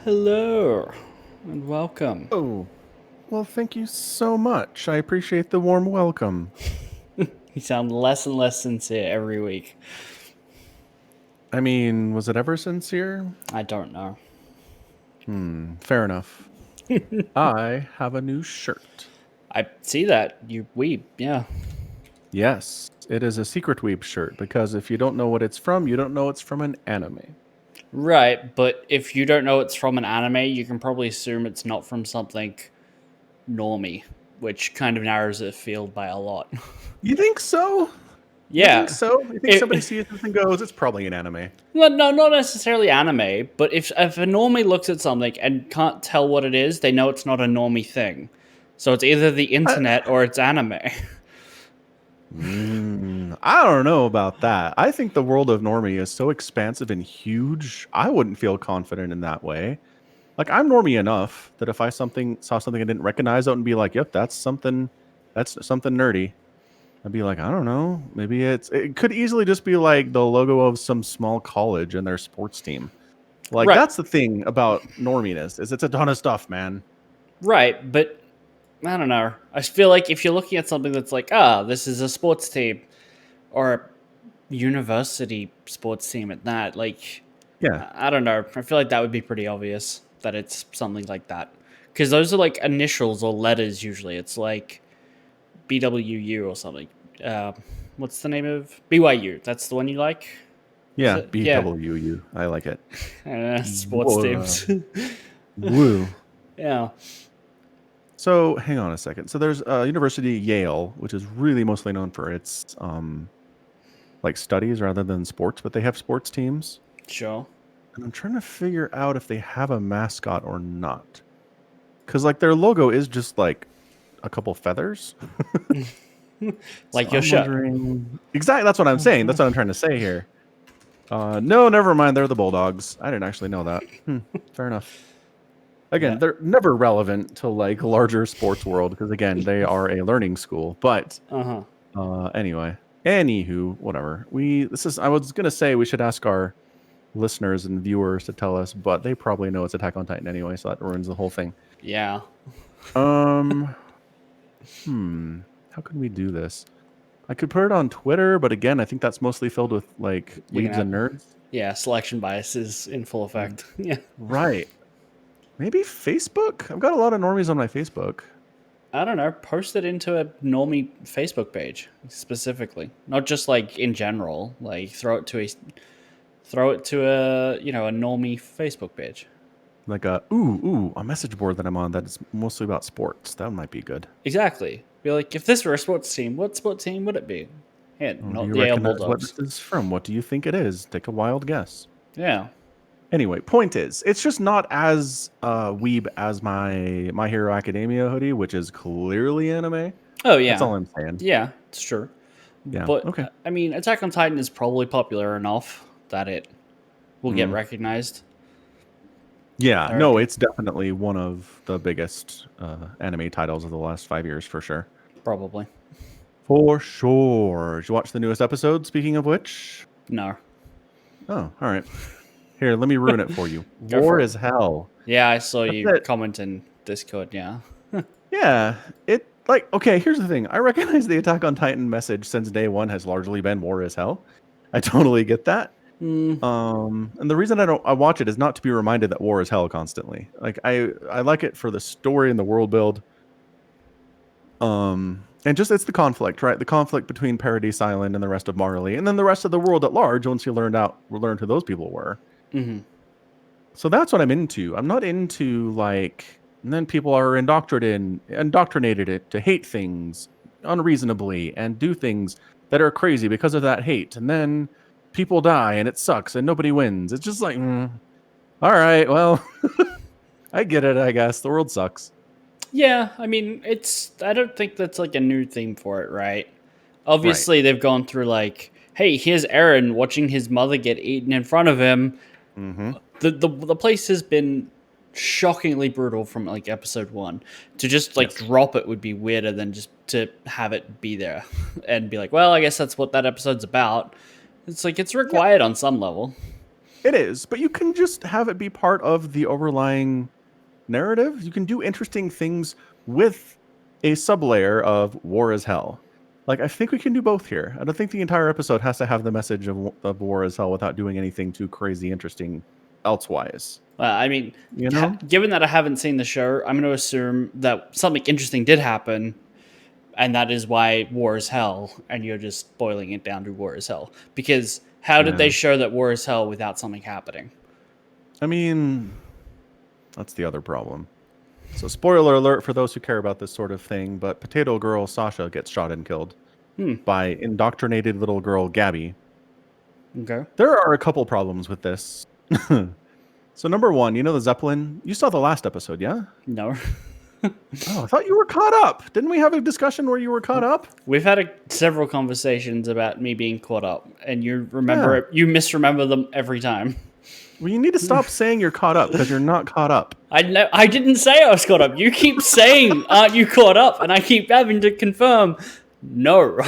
Hello and welcome. Oh, well, thank you so much. I appreciate the warm welcome. You sound less and less sincere every week. I mean, was it ever sincere? I don't know. Fair enough. I have a new shirt. I see that. You weep, yeah. Yes, it is a Secret Weep shirt because if you don't know what it's from, you don't know it's from an anime. Right, but if you don't know it's from an anime, you can probably assume it's not from something normie, which kind of narrows the field by a lot. You think so? You think Yeah. so? You think somebody It, sees this and goes, it's probably an anime? no, not necessarily anime, but if a normie looks at something and can't tell what it is, they know it's not a normie thing. So it's either the I, internet or it's anime. I don't know about that. I think the world of normie is so expansive and huge. I wouldn't feel confident in that way. Like I'm normie enough that if I saw something I didn't recognize, I wouldn't be like, "Yep, that's something nerdy." I'd be like, "I don't know, maybe it could easily just be like the logo of some small college and their sports team." Like Right. that's the thing about norminess is it's a ton of stuff, man. Right, but I don't know. I feel like if you're looking at something that's like, this is a sports team or a university sports team at that, like, Yeah, I don't know. I feel like that would be pretty obvious that it's something like that. Because those are like initials or letters usually. It's like BWU or something. Uh, what's the name of BYU? That's the one you like? Is yeah, it? Yeah. BWU. I like it. Sports Whoa, teams. woo. Yeah. So hang on a second. So there's University Yale, which is really mostly known for its like studies rather than sports, but they have sports teams. Sure. And I'm trying to figure out if they have a mascot or not. Because like their logo is just like a couple feathers. So Like your I'm shirt. wondering exactly that's what I'm saying. That's what I'm trying to say here. No, never mind. They're the Bulldogs. I didn't actually know that. Fair enough. Yeah. Again, they're never relevant to like larger sports world because again, they are a learning school. But Uh huh. anyway, anywho, whatever. I was gonna say we should ask our listeners and viewers to tell us, but they probably know it's Attack on Titan anyway, so that ruins the whole thing. Yeah. Um, how can we do this? I could put it on Twitter, but again, I think that's mostly filled with like You're weebs gonna and nerds. yeah, selection bias is in full Mm, effect. Yeah. right. Maybe Facebook? I've got a lot of normies on my Facebook. I don't know. Post it into a normie Facebook page specifically, not just like in general. Like throw it to a normie Facebook page. Like a message board that I'm on that is mostly about sports. That might be good. Exactly. Be like, if this were a sports team, what sports team would it be? Yeah, Oh, do not you the Yale recognize what this Bulldogs. is from? What do you think it is? Take a wild guess. Yeah. Anyway, point is, it's just not as weeb as my Hero Academia hoodie, which is clearly anime. Oh That's yeah. all I'm saying. Yeah, it's true. Yeah. But Okay. I mean, Attack on Titan is probably popular enough that it will get Mm. recognized. Yeah. I No, reckon. it's definitely one of the biggest anime titles of the last 5 years for sure. Probably. For sure. Did you watch the newest episode? Speaking of which, No. oh, all right. Here, let me ruin it for you. Go War for it. is hell. Yeah, I saw That's you it. comment in Discord. Yeah. Yeah, it like okay. Here's the thing. I recognize the Attack on Titan message since day one has largely been war is hell. I totally get that. Mm, And the reason I watch it is not to be reminded that war is hell constantly. Like I like it for the story and the world build. And just it's the conflict, right? The conflict between Paradise Island and the rest of Marley, and then the rest of the world at large. Once you learned who those people were. hmm So that's what I'm into. I'm not into like, and then people are indoctrinated it to hate things unreasonably and do things that are crazy because of that hate. And then people die and it sucks and nobody wins. It's just like, all right, well, I get it. I guess the world sucks. Yeah, I mean, it's. I don't think that's like a new theme for it, right? Right. Obviously, they've gone through like, hey, here's Aaron watching his mother get eaten in front of him. Mm-hmm. The place has been shockingly brutal from like episode one. To just like Yes. drop it would be weirder than just to have it be there and be like, well, I guess that's what that episode's about. It's like it's Yeah. required on some level. It is, but you can just have it be part of the overlying narrative. You can do interesting things with a sublayer of war is hell. Like, I think we can do both here. I don't think the entire episode has to have the message of war is hell without doing anything too crazy interesting elsewise. I mean, You know? given that I haven't seen the show, I'm going to assume that something interesting did happen, and that is why war is hell, and you're just boiling it down to war is hell. Because how did they Yeah. show that war is hell without something happening? I mean, that's the other problem. So, spoiler alert for those who care about this sort of thing, but Potato Girl Sasha gets shot and killed by indoctrinated little girl Gabby. Okay. There are a couple problems with this. So, number one, you know the Zeppelin? You saw the last episode, yeah? No. Oh, I thought you were caught up. Didn't we have a discussion where you were caught up? We've had several conversations about me being caught up, and you remember Yeah. it. You misremember them every time. Well, you need to stop saying you're caught up because you're not caught up. I didn't say I was caught up. You keep saying, "Aren't you caught up?" And I keep having to confirm, no.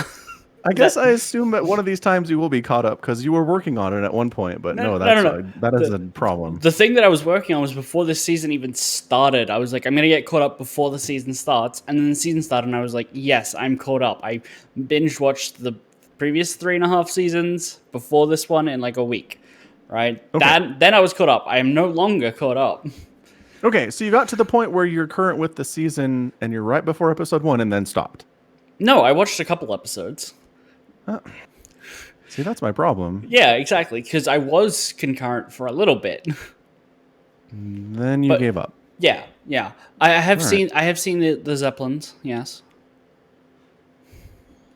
I guess I assume that one of these times you will be caught up because you were working on it at one point, but no, that is a problem. The thing that I was working on was before the season even started. I was like, I'm gonna get caught up before the season starts, and then the season started, and I was like, yes, I'm caught up. I binge watched the previous 3.5 seasons before this one in like a week, right? Okay. Then I was caught up. I am no longer caught up. Okay, so you got to the point where you're current with the season and you're right before episode 1 and then stopped. No, I watched a couple episodes. See, that's my problem. Yeah, exactly, because I was concurrent for a little bit. Then you gave up. Yeah. I have All seen the Zeppelins. Yes.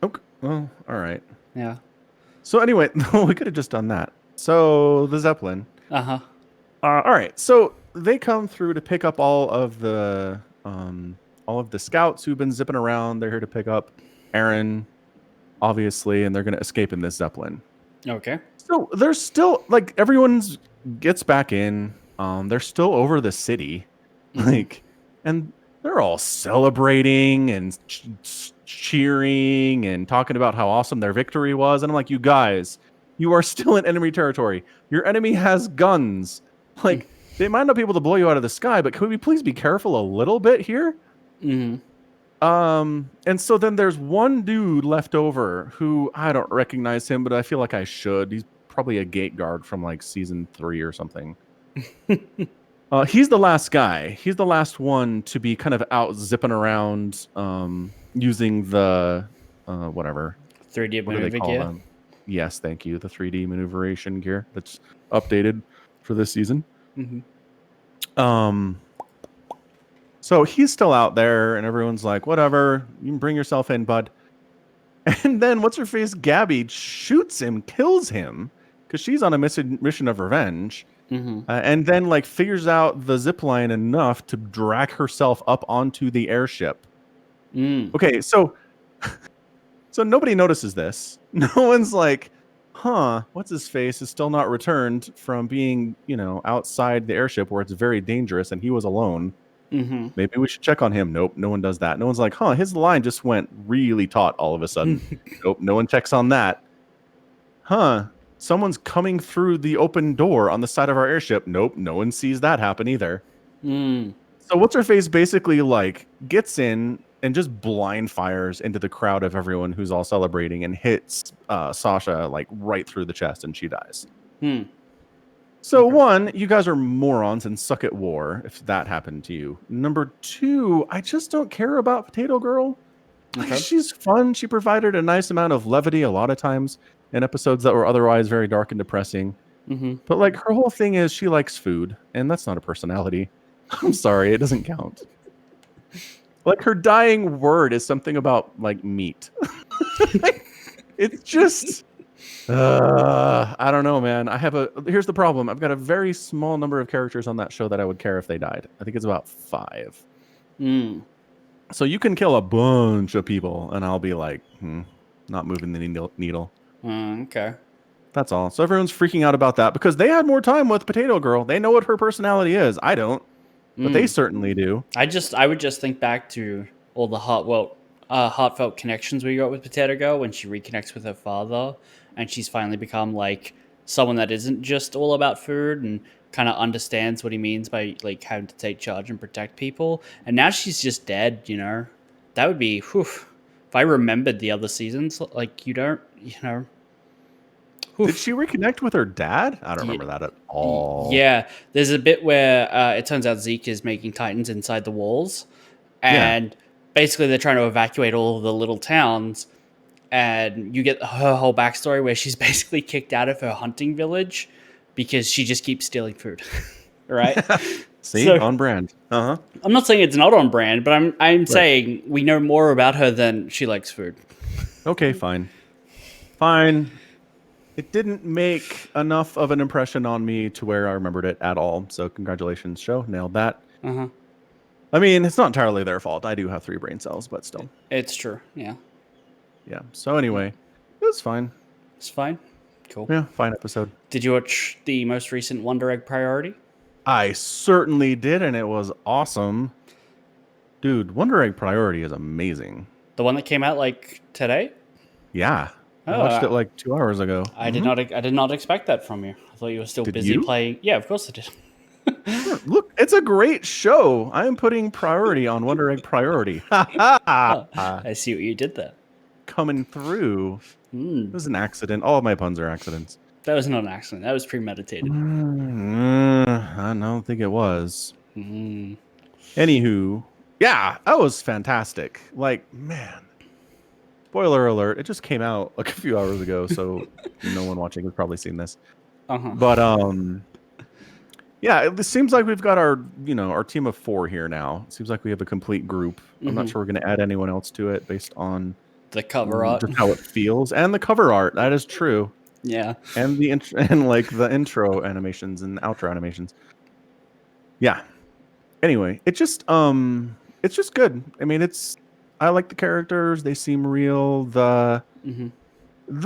Okay. Well, all right. Yeah. So anyway, we could have just done that. So the Zeppelin. Uh-huh. All right. So they come through to pick up all of the scouts who've been zipping around. They're here to pick up Aaron, obviously, and they're going to escape in this Zeppelin. Okay. So there's still like everyone's gets back in. They're still over the city, like, and they're all celebrating and cheering and talking about how awesome their victory was. And I'm like, you guys, you are still in enemy territory. Your enemy has guns. Like, they might not be able to blow you out of the sky, but could we please be careful a little bit here? Mm-hmm. And so then there's one dude left over who I don't recognize him, but I feel like I should. He's probably a gate guard from like season 3 or something. He's the last guy. He's the last one to be kind of out zipping around, using the whatever 3D what do they maneuver call gear. them? Yes, thank you. The 3D maneuveration gear that's updated for this season. Mm-hmm. So he's still out there, and everyone's like, whatever, you can bring yourself in, bud. And then what's her face? Gabby shoots him, kills him, because she's on a mission of revenge. Mm-hmm. And then like figures out the zip line enough to drag herself up onto the airship. Okay, so nobody notices this. No one's like, huh, what's his face is still not returned from being, outside the airship where it's very dangerous and he was alone. Mm-hmm. Maybe we should check on him. Nope, no one does that. No one's like, huh, his line just went really taut all of a sudden. Nope, no one checks on that. Huh, someone's coming through the open door on the side of our airship. Nope, no one sees that happen either. So what's her face basically like gets in and just blind fires into the crowd of everyone who's all celebrating and hits Sasha like right through the chest and she dies. So one, you guys are morons and suck at war if that happened to you. Number two, I just don't care about Potato Girl. Like, she's fun. She provided a nice amount of levity a lot of times in episodes that were otherwise very dark and depressing. But like her whole thing is she likes food, and that's not a personality. I'm sorry, it doesn't count. Like her dying word is something about like meat. It's just I don't know, man. Here's the problem. I've got a very small number of characters on that show that I would care if they died. I think it's about 5. So you can kill a bunch of people and I'll be like, not moving the needle. Okay. That's all. So everyone's freaking out about that because they had more time with Potato Girl. They know what her personality is. I don't. But they certainly do. I would just think back to all the heartfelt connections we got with Potato Girl when she reconnects with her father, and she's finally become like someone that isn't just all about food and kind of understands what he means by like having to take charge and protect people. And now she's just dead, you know. That would be whew, if I remembered the other seasons, like you don't, you know. Did Whew. she reconnect with her dad? I don't remember that at all. Yeah, there's a bit where it turns out Zeke is making Titans inside the walls, Yeah. and basically they're trying to evacuate all of the little towns. And you get her whole backstory where she's basically kicked out of her hunting village because she just keeps stealing food, right? See, So on brand. Uh-huh. I'm not saying it's not on brand, but I'm Right. saying we know more about her than she likes food. Okay, fine. Fine. It didn't make enough of an impression on me to where I remembered it at all. So congratulations, show. Nailed that. Uh-huh. I mean, it's not entirely their fault. I do have 3 brain cells, but still. It's true. Yeah. Yeah. So anyway, it was fine. It's fine. Cool. Yeah, fine episode. Did you watch the most recent Wonder Egg Priority? I certainly did, and it was awesome. Dude, Wonder Egg Priority is amazing. The one that came out like today? Yeah. I Oh, watched it like 2 hours ago. I did not. I did not expect that from you. I thought you were still Did busy you? playing. Yeah, of course I did. Sure. Look, it's a great show. I am putting priority on Wonder Egg Priority. Oh, I see what you did there. Coming through. It was an accident. All of my puns are accidents. That was not an accident. That was premeditated. I don't think it was. Anywho, yeah, that was fantastic. Like, man. Spoiler alert, it just came out like a few hours ago, so no one watching has probably seen this. Uh-huh. But yeah, it seems like we've got our team of 4 here now. It seems like we have a complete group. I'm not sure we're going to add anyone else to it based on The cover art. just how it feels and the cover art. That is true. Yeah. And the and like the intro animations and outro animations. Yeah. Anyway, it's just good. I mean, I like the characters. They seem real. The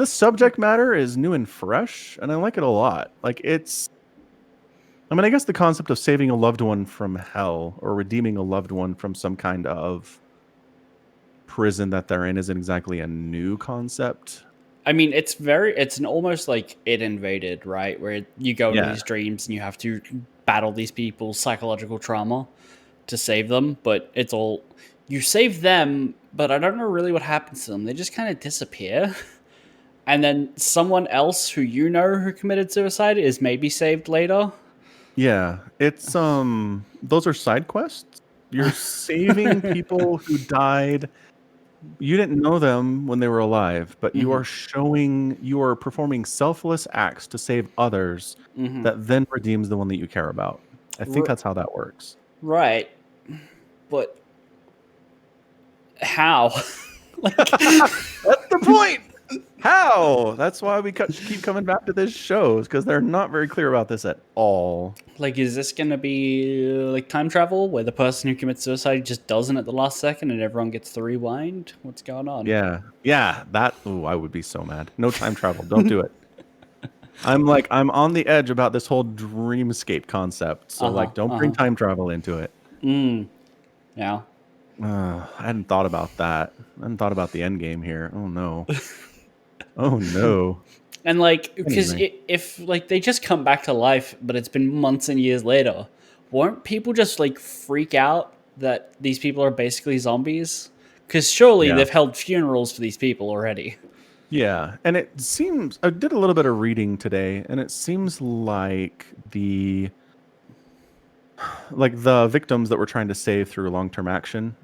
subject matter is new and fresh, and I like it a lot. Like I mean, I guess the concept of saving a loved one from hell or redeeming a loved one from some kind of prison that they're in isn't exactly a new concept. I mean, it's an almost like It Invaded, right? Where you go into these dreams and you have to battle these people's psychological trauma to save them, but it's all you save them, but I don't know really what happens to them. They just kind of disappear. And then someone else who who committed suicide is maybe saved later. Yeah, it's those are side quests. You're saving people who died. You didn't know them when they were alive, but you are performing selfless acts to save others that then redeems the one that you care about. I think that's how that works. Right. But how? That's the point. How? That's why we keep coming back to this show, because they're not very clear about this at all. Like, is this going to be like time travel where the person who commits suicide just doesn't at the last second and everyone gets to rewind? What's going on? Yeah. That. Ooh, I would be so mad. No time travel. Don't do it. I'm on the edge about this whole dreamscape concept. So don't bring time travel into it. Yeah. I hadn't thought about that. I hadn't thought about the end game here. Oh no. Oh no. And like, because if like they just come back to life, but it's been months and years later, won't people just like freak out that these people are basically zombies? Because surely they've held funerals for these people already. Yeah, and it seems I did a little bit of reading today, and it seems like the victims that we're trying to save through long-term action,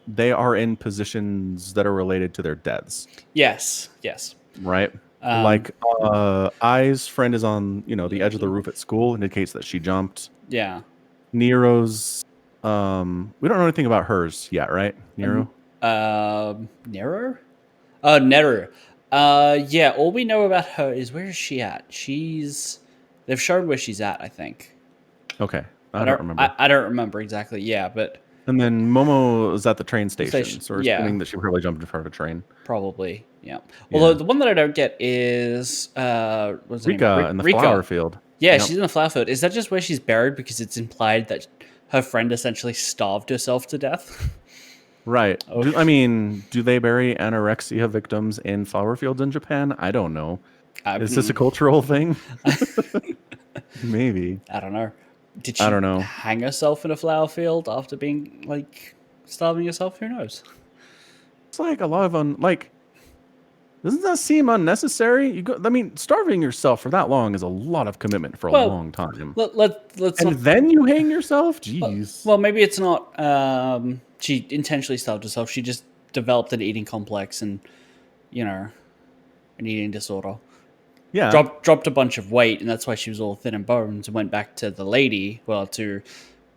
they are in positions that are related to their deaths. Yes. Right. Ai's friend is on the edge of the roof at school, indicates that she jumped. Yeah. Nero's we don't know anything about hers yet, right? Nero. Nero. Neru. Yeah. All we know about her is where is she at? They've shown where she's at, I think. Okay. I don't remember. I don't remember exactly. Yeah, but. And then Momo is at the train station, so we're assuming that she probably jumped in front of a train. Probably, yeah. Although the one that I don't get is what's Rika in the flower field. Yeah, she's in the flower field. Is that just where she's buried because it's implied that her friend essentially starved herself to death? Right. Do they bury anorexia victims in flower fields in Japan? I don't know. Is this a cultural thing? Maybe. I don't know. Did I she don't know. hang herself in a flower field after being like starving herself? Who knows? It's like a lot of doesn't that seem unnecessary? I mean, starving yourself for that long is a lot of commitment for a Well, long time. let's And not. then you hang yourself? Jeez. Well, maybe it's not. She intentionally starved herself. She just developed an eating complex and you know an eating disorder. Yeah. Dropped a bunch of weight, and that's why she was all thin and bones. And went back to the lady, well, to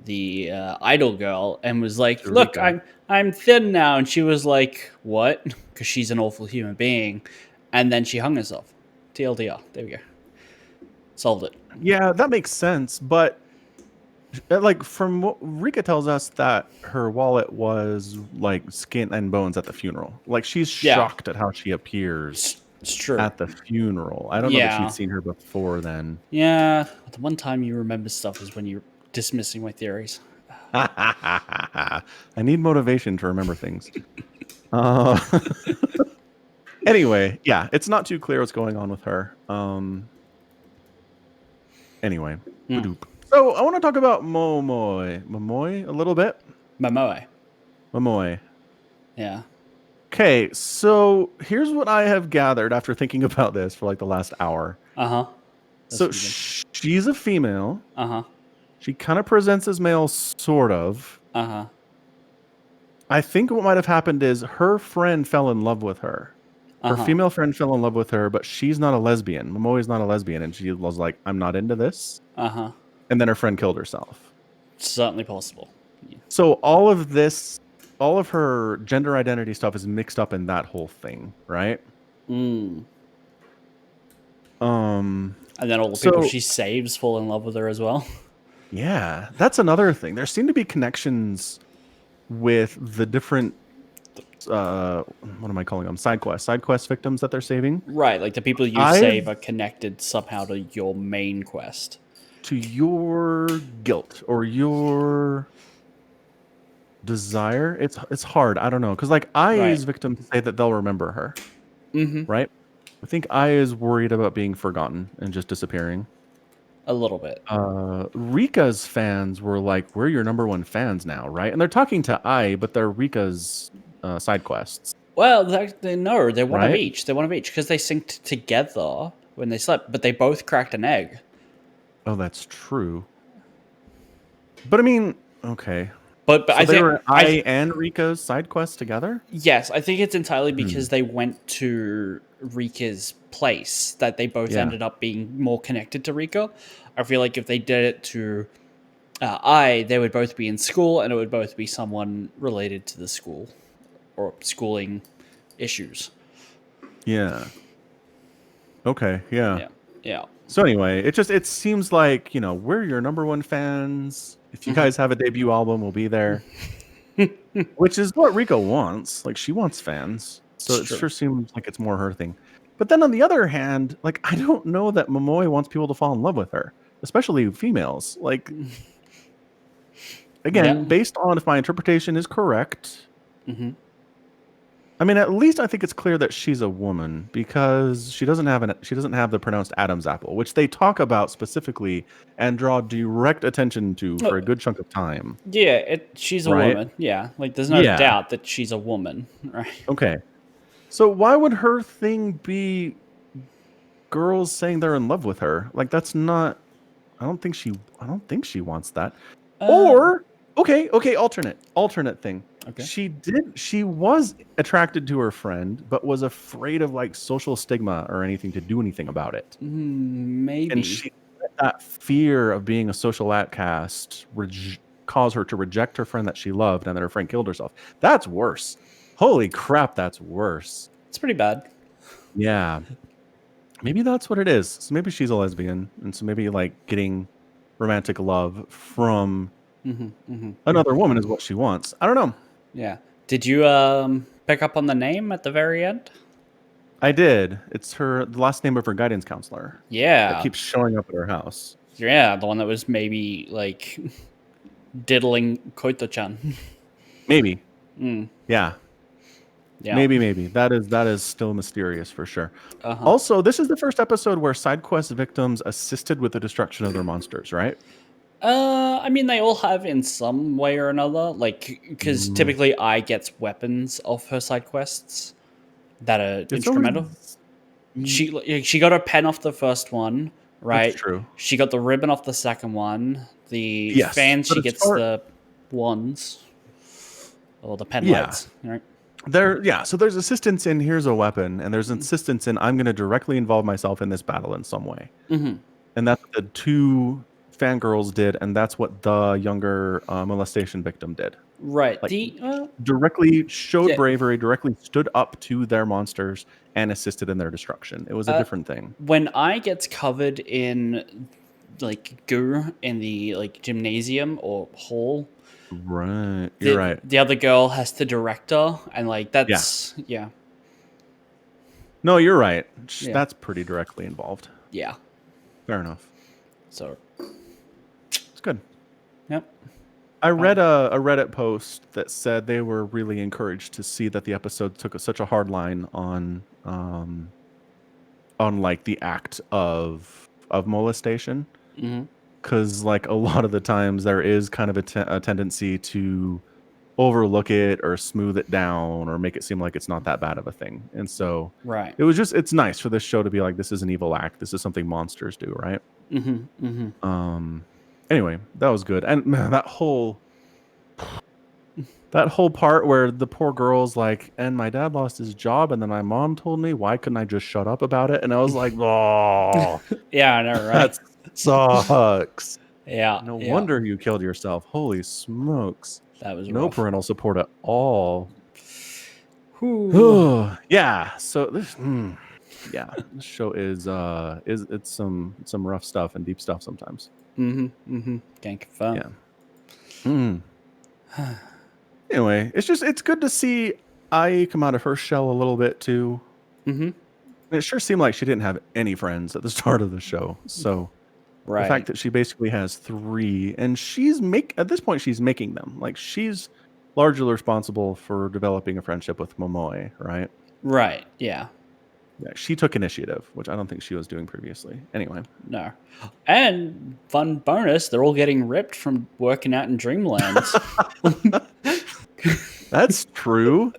the idol girl, and was like, "Look, Eureka. I'm thin now." And she was like, "What?" Because she's an awful human being. And then she hung herself. TLDR. There we go. Solved it. Yeah, that makes sense. But like from what Rika tells us that her wallet was like skin and bones at the funeral. Like she's Yeah, shocked at how she appears it's true. at the funeral. I don't know that she'd Yeah. seen her before then. Yeah. The one time you remember stuff is when you're dismissing my theories. I need motivation to remember things. Uh, anyway, yeah, it's not too clear what's going on with her. Anyway, badoop. So I want to talk about Momoy a little bit. Momoe. Momoy. Yeah. Okay, so here's what I have gathered after thinking about this for like the last hour. Uh-huh. So she's a female. Uh-huh. She kind of presents as male, sort of. Uh-huh. I think what might have happened is her friend fell in love with her. Her female friend fell in love with her, but she's not a lesbian. Momoe's not a lesbian, and she was like, I'm not into this. Uh-huh. And then her friend killed herself. Certainly possible. Yeah. So all of this, all of her gender identity stuff is mixed up in that whole thing, right? And then all the people she saves fall in love with her as well. Yeah, that's another thing. There seem to be connections with the different what am I calling them? Side quest victims that they're saving. Right, like the people you save are connected somehow to your main quest. To your guilt or your desire. It's hard. I don't know. Because like Ai's victims say that they'll remember her. Right? I think Ai is worried about being forgotten and just disappearing. A little bit. Rika's fans were like, we're your number one fans now, right? And they're talking to Ai, but they're Rika's side quests. Well, they one of each. They one of each because they synced together when they slept, but they both cracked an egg. Oh, that's true. But I mean, okay. But so I think were Ai and Rika's side quests together? Yes, I think it's entirely because they went to Rika's place that they both ended up being more connected to Rika. I feel like if they did it to Ai, they would both be in school, and it would both be someone related to the school or schooling issues. Yeah. Okay. Yeah. Yeah. So anyway, it seems like, we're your number one fans. If you guys have a debut album, we'll be there. Which is what Rika wants. Like, she wants fans. So it sure seems like it's more her thing. But then on the other hand, like, I don't know that Momoe wants people to fall in love with her, especially females. Like, again, based on if my interpretation is correct, I mean, at least I think it's clear that she's a woman because she doesn't have the pronounced Adam's apple, which they talk about specifically and draw direct attention to for a good chunk of time. Yeah, she's a woman. Yeah, like there's no doubt that she's a woman, right? Okay, so why would her thing be girls saying they're in love with her? Like that's not. I don't think she wants that. Or okay, alternate thing. Okay. She was attracted to her friend, but was afraid of like social stigma or anything to do anything about it. Maybe. And that fear of being a social outcast caused her to reject her friend that she loved, and then her friend killed herself. That's worse. Holy crap, that's worse. It's pretty bad. Yeah. Maybe that's what it is. So maybe she's a lesbian, and so maybe like getting romantic love from another woman is what she wants. I don't know. Yeah. Did you pick up on the name at the very end? I did. It's the last name of her guidance counselor. Yeah. That keeps showing up at her house. Yeah, the one that was maybe like diddling Koito-chan. Maybe. Yeah. Yeah. Maybe that is still mysterious for sure. Uh-huh. Also, this is the first episode where side quest victims assisted with the destruction of their monsters, right? I mean, they all have in some way or another, like, because Mm, typically I gets weapons off her side quests that are it's instrumental. always y- She got her pen off the first one, that's right? true. She got the ribbon off the second one. The Yes, fans, but she as gets far the wands or the pen yeah, lights, right? so there's assistance in here's a weapon, and there's Mm. insistence in I'm going to directly involve myself in this battle in some way. Mm-hmm. And that's what the two fangirls did, and that's what the younger molestation victim did. Right. Like The directly showed yeah. bravery, directly stood up to their monsters and assisted in their destruction. It was a Uh, different thing. when I gets covered in like goo in the like gymnasium or hall, Right. You're right. the other girl has to direct her, and like Yeah. that's yeah, No, you're right. yeah, That's pretty directly involved. yeah. Fair enough. So It's good. yep. I read a Reddit post that said they were really encouraged to see that the episode took such a hard line on like the act of molestation, Mm-hmm. because like a lot of the times there is kind of a tendency to overlook it or smooth it down or make it seem like it's not that bad of a thing. And so Right. it's nice for this show to be like, this is an evil act, this is something monsters do, right? Mm-hmm. Mm-hmm. Anyway, that was good. And man, that whole part where the poor girl's like, and my dad lost his job, and then my mom told me, why couldn't I just shut up about it? And I was like, oh, Yeah, I know, right? that sucks. Yeah, No yeah. wonder you killed yourself. Holy smokes. That was No rough. parental support at all. Whew. Yeah. So this show is it's some rough stuff and deep stuff sometimes. Mm-hmm. Mm-hmm. Can confirm. Yeah. Mm. Anyway, it's good to see Ai come out of her shell a little bit too. Mm-hmm. It sure seemed like she didn't have any friends at the start of the show. So the fact Right. that she basically has 3, and at this point she's making them. Like she's largely responsible for developing a friendship with Momoe, right? Right. Yeah. Yeah, she took initiative, which I don't think she was doing previously. Anyway, No. And fun bonus, they're all getting ripped from working out in Dreamlands. that's true.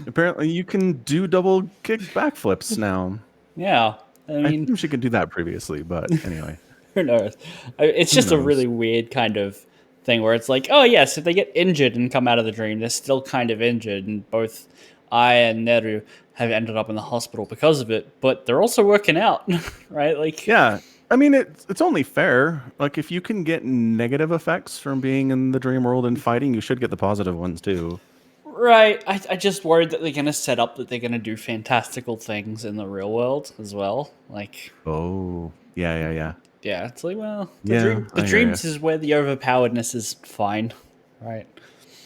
Apparently, you can do double kick backflips now. Yeah. I I mean, think she could do that previously, but anyway, who knows? It's who just a knows? really weird kind of thing where it's like, oh yes, if they get injured and come out of the dream, they're still kind of injured, and both I and Neru have ended up in the hospital because of it. But they're also working out, right? Like, Yeah, I mean it's only fair. Like if you can get negative effects from being in the dream world and fighting, you should get the positive ones too. right? I just worried that they're gonna set up that they're gonna do fantastical things in the real world as well. Like, Oh, yeah. yeah, it's like, well, Yeah, the I hear you. dreams is where the overpoweredness is fine, right?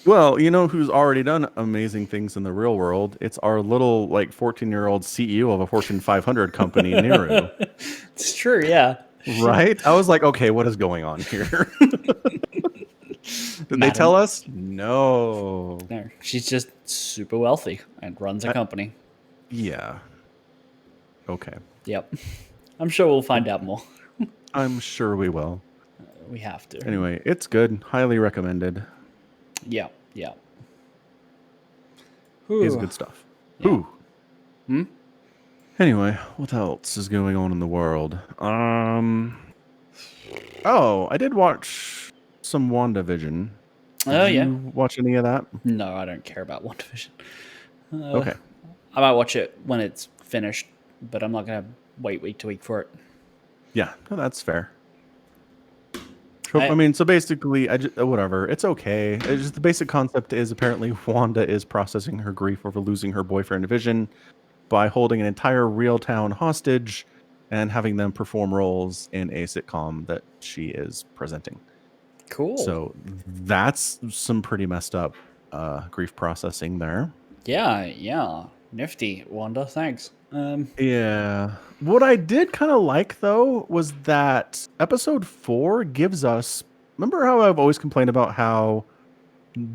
Well, you know who's already done amazing things in the real world? It's our little like 14-year-old CEO of a Fortune 500 company, Neru. It's true, yeah. Right? I was like, okay, what is going on here? Did they Madam, tell us? No. no, she's just super wealthy and runs a I- company. yeah. Okay. Yep, I'm sure we'll find out more. I'm sure we will. We have to. Anyway, it's good. Highly recommended. Yeah, yeah. Is Whew. good stuff. Yeah. Ooh. Hmm? Anyway, what else is going on in the world? Oh, I did watch some Wanda Vision. Oh Did yeah. you watch any of that? No, I don't care about Wanda Vision. Okay. I might watch it when it's finished, but I'm not gonna wait week to week for it. Yeah, no, that's fair. I mean, so basically, whatever. It's okay. It's just the basic concept is apparently Wanda is processing her grief over losing her boyfriend Vision by holding an entire real town hostage and having them perform roles in a sitcom that she is presenting. Cool. So that's some pretty messed up grief processing there. Yeah. Nifty, Wanda. Thanks. Yeah. What I did kind of like though was that episode 4 gives us. Remember how I've always complained about how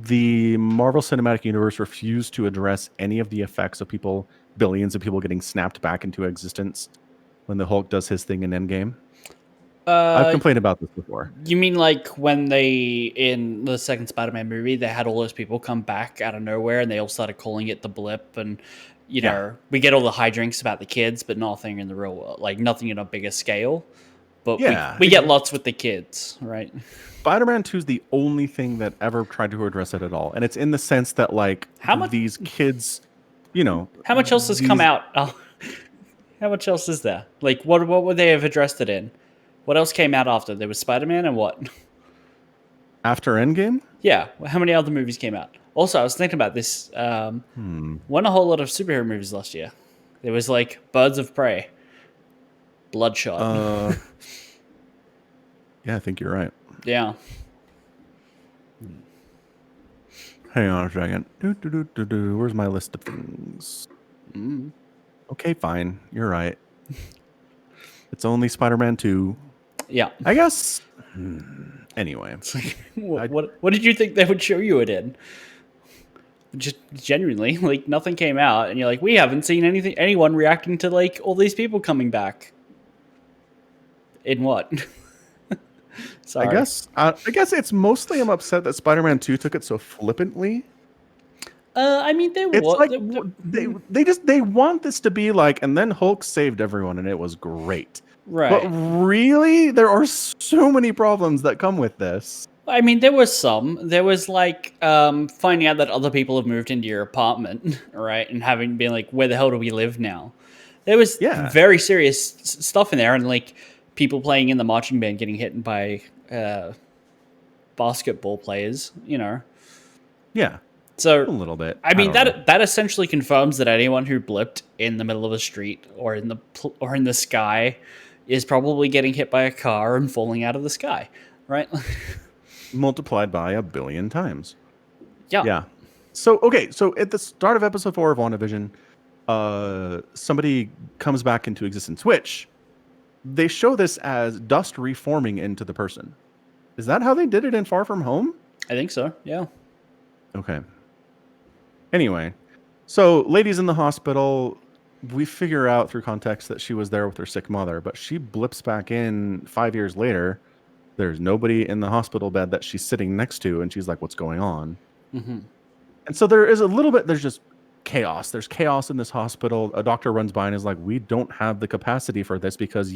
the Marvel Cinematic Universe refused to address any of the effects of people, billions of people getting snapped back into existence when the Hulk does his thing in Endgame. I've Uh, complained about this before. you mean like when they in the second Spider-Man movie they had all those people come back out of nowhere and they all started calling it the blip, and Yeah. we get all the hijinks about the kids, but nothing in the real world, like nothing in a bigger scale. But Yeah. we get lots with the kids, right? Spider-Man 2 is the only thing that ever tried to address it at all. And it's in the sense that, like, How much? these kids, you know, How much else has come these out? Oh, how much else is there? Like, what would they have addressed it in? What else came out after? There was Spider-Man and what? after Endgame? Yeah, how many other movies came out? Also, I was thinking about this. Won a whole lot of superhero movies last year. There was like Birds of Prey, Bloodshot. Yeah, I think you're right. Yeah. Hang on a second. Where's my list of things? Okay, fine. You're right. It's only Spider-Man 2. Yeah. I guess. Anyway. What did you think they would show you it in? Just genuinely, like nothing came out, and you're like, we haven't seen anyone reacting to like all these people coming back. In what? Sorry. I guess it's mostly I'm upset that Spider-Man 2 took it so flippantly. I mean, It's like they want this to be like, and then Hulk saved everyone, and it was great. right. But really, there are so many problems that come with this. I mean, there was some. There was like finding out that other people have moved into your apartment, right, and having been like, where the hell do we live now? There was very serious stuff in there, and like people playing in the marching band getting hit by basketball players, Yeah. So a little bit. I mean, that essentially confirms that anyone who blipped in the middle of a street or in the sky is probably getting hit by a car and falling out of the sky, right? Multiplied by 1 billion times. Yeah. Yeah. So at the start of episode 4 of WandaVision, somebody comes back into existence, which they show this as dust reforming into the person. Is that how they did it in Far From Home? I think so. Yeah. Okay. Anyway, so lady's in the hospital. We figure out through context that she was there with her sick mother, but she blips back in 5 years later. There's nobody in the hospital bed that she's sitting next to, and she's like, what's going on? Mm-hmm. And so there is a little bit, there's just chaos. There's chaos in this hospital. A doctor runs by and is like, we don't have the capacity for this because,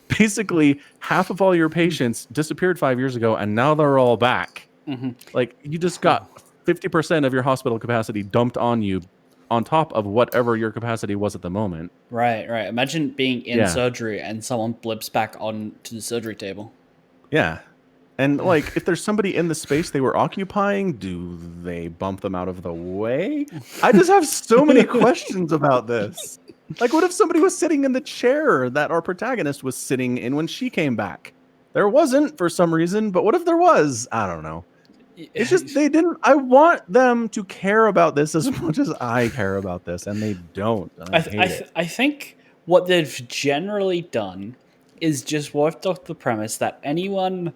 basically half of all your patients disappeared 5 years ago, and now they're all back. Mm-hmm. Like, you just got 50% of your hospital capacity dumped on you on top of whatever your capacity was at the moment. Right. Imagine being in surgery and someone blips back onto the surgery table. Yeah. And like, if there's somebody in the space they were occupying, do they bump them out of the way? I just have so many questions about this. Like, what if somebody was sitting in the chair that our protagonist was sitting in when she came back? There wasn't for some reason, but what if there was? I don't know. It's just they didn't. I want them to care about this as much as I care about this, and they don't. I think what they've generally done is just worked off the premise that anyone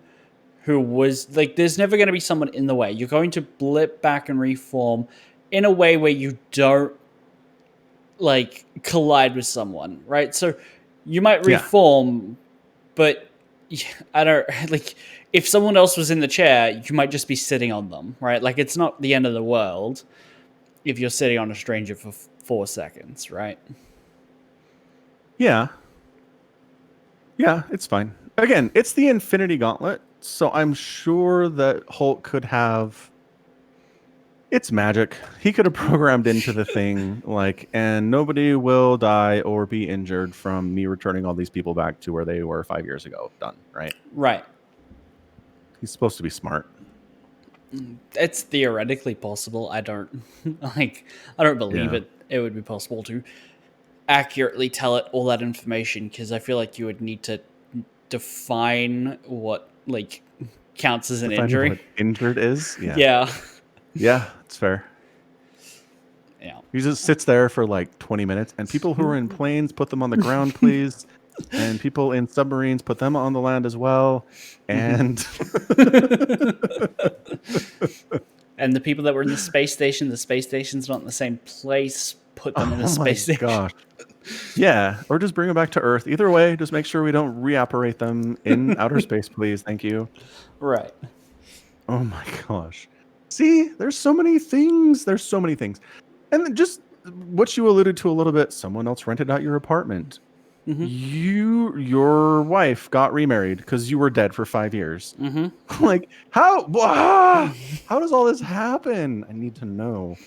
who was like, there's never going to be someone in the way. You're going to blip back and reform in a way where you don't like collide with someone, right? So you might reform, but I don't like. If someone else was in the chair, you might just be sitting on them, right? Like, it's not the end of the world if you're sitting on a stranger for 4 seconds, right? Yeah, it's fine. Again, it's the Infinity Gauntlet, so I'm sure that Hulk could have... It's magic. He could have programmed into the thing, like, and nobody will die or be injured from me returning all these people back to where they were 5 years ago. Done, right? Right. He's supposed to be smart. It's theoretically possible. I don't believe it would be possible to accurately tell it all that information, because I feel like you would need to define what like counts as an injury. What injured is? Yeah. Yeah, it's fair. Yeah. He just sits there for like 20 minutes, and people who are in planes, put them on the ground, please. And people in submarines, put them on the land as well. And and the people that were in the space station's not in the same place. Put them in a Oh my space station. gosh. Yeah, or just bring them back to Earth. Either way, just make sure we don't reoperate them in outer space, please. Thank you. Right. Oh my gosh. See, there's so many things. There's so many things. And then just what you alluded to a little bit, someone else rented out your apartment. Your wife got remarried because you were dead for 5 years. Like, how does all this happen? I need to know.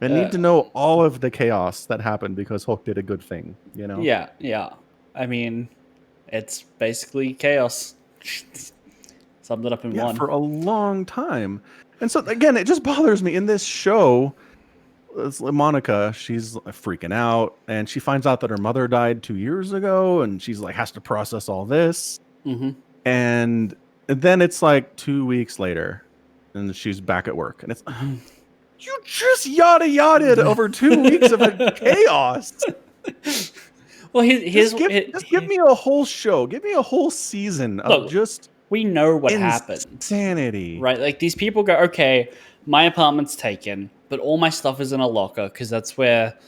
I need to know all of the chaos that happened because Hulk did a good thing, you know? Yeah. I mean, it's basically chaos. Summed it up in one. For a long time. And so, again, it just bothers me. In this show, Monica, she's freaking out, and she finds out that her mother died 2 years ago, and she's like, has to process all this. And then it's like 2 weeks later, and she's back at work, and it's... You just yada-ya'd over 2 weeks of chaos. Well, just give me a whole show. Give me a whole season of just... We know what happened. Insanity. Right? Like, these people go, okay, my apartment's taken, but all my stuff is in a locker, because that's where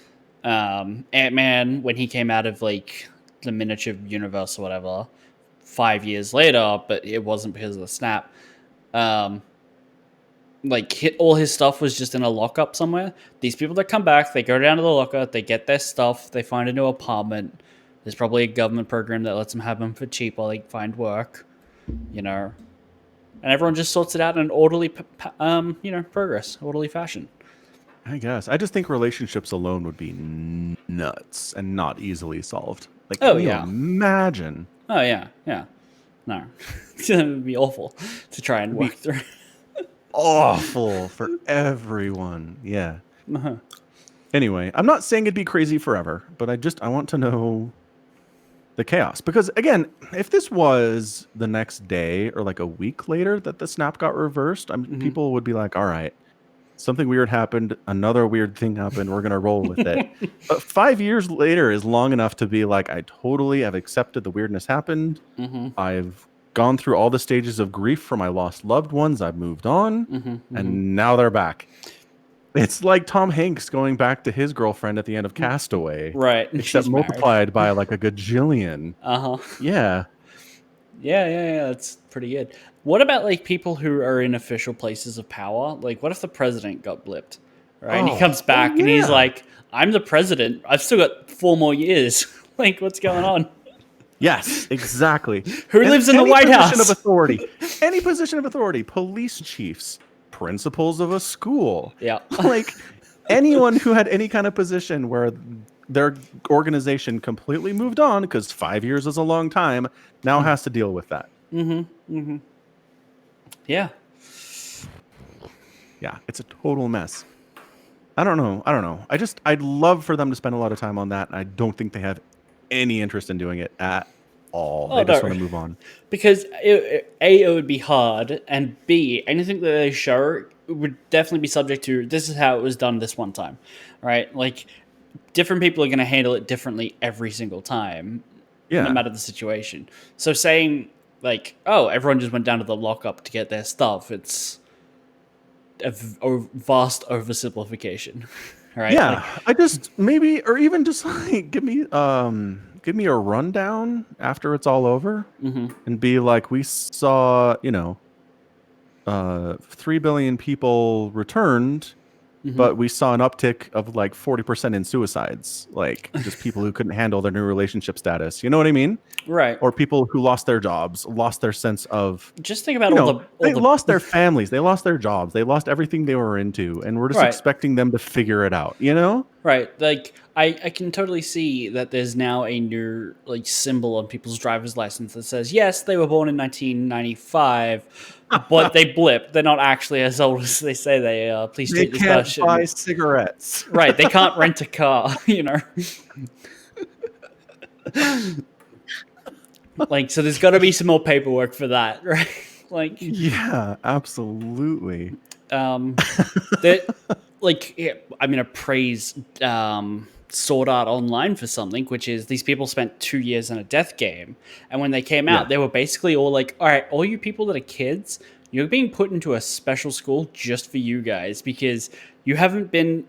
Ant-Man, when he came out of, like, the miniature universe or whatever, 5 years later, but it wasn't because of the snap, all his stuff was just in a lockup somewhere. These people that come back, they go down to the locker, they get their stuff, they find a new apartment. There's probably a government program that lets them have them for cheap while they find work, you know. And everyone just sorts it out in an orderly, progress, orderly fashion. I guess. I just think relationships alone would be nuts and not easily solved. Like, can you imagine? Oh, yeah. No. It would be awful to try and work through. Awful for everyone. Yeah. Anyway, I'm not saying it'd be crazy forever, but I want to know the chaos. Because again, if this was the next day or like a week later that the snap got reversed, people would be like, all right, something weird happened. Another weird thing happened. We're going to roll with it. But 5 years later is long enough to be like, I totally have accepted the weirdness happened. I've gone through all the stages of grief for my lost loved ones. I've moved on, and now they're back. It's like Tom Hanks going back to his girlfriend at the end of Castaway, right? Except multiplied by like a gajillion. Yeah. That's pretty good. What about like people who are in official places of power? Like, what if the president got blipped, right? And he comes back and he's like, "I'm the president. I've still got 4 more years. Like, what's going on?" Yes, exactly. Who lives in the White House? Any position of authority, police chiefs, principals of a school. Yeah. Like anyone who had any kind of position where their organization completely moved on, because 5 years is a long time, now has to deal with that. Yeah. Yeah, it's a total mess. I don't know. I'd love for them to spend a lot of time on that, and I don't think they have any interest in doing it at all. They just want to move on. Because it would be hard, and B, anything that they show would definitely be subject to, this is how it was done this one time, right? Like, different people are going to handle it differently every single time, no matter the situation. So saying, like, oh, everyone just went down to the lockup to get their stuff, it's a vast oversimplification. Right? Yeah, I just maybe, or even just like give me a rundown after it's all over, and be like, we saw 3 billion people returned, but we saw an uptick of like 40% in suicides, like just people who couldn't handle their new relationship status. You know what I mean? Right. Or people who lost their jobs, lost their sense of... Just think about they lost their families, they lost their jobs, they lost everything they were into, and we're just expecting them to figure it out, you know? Right. Like, I can totally see that there's now a new like symbol on people's driver's license that says, yes, they were born in 1995, but they blipped. They're not actually as old as they say they are. Please treat this person. They can't buy cigarettes. Right. They can't rent a car, you know? Like, so there's got to be some more paperwork for that, right? Like, yeah, absolutely. That, like, I'm gonna praise Sword Art Online for something, which is these people spent 2 years in a death game, and when they came out, they were basically all like, "All right, all you people that are kids, You're being put into a special school just for you guys because you haven't been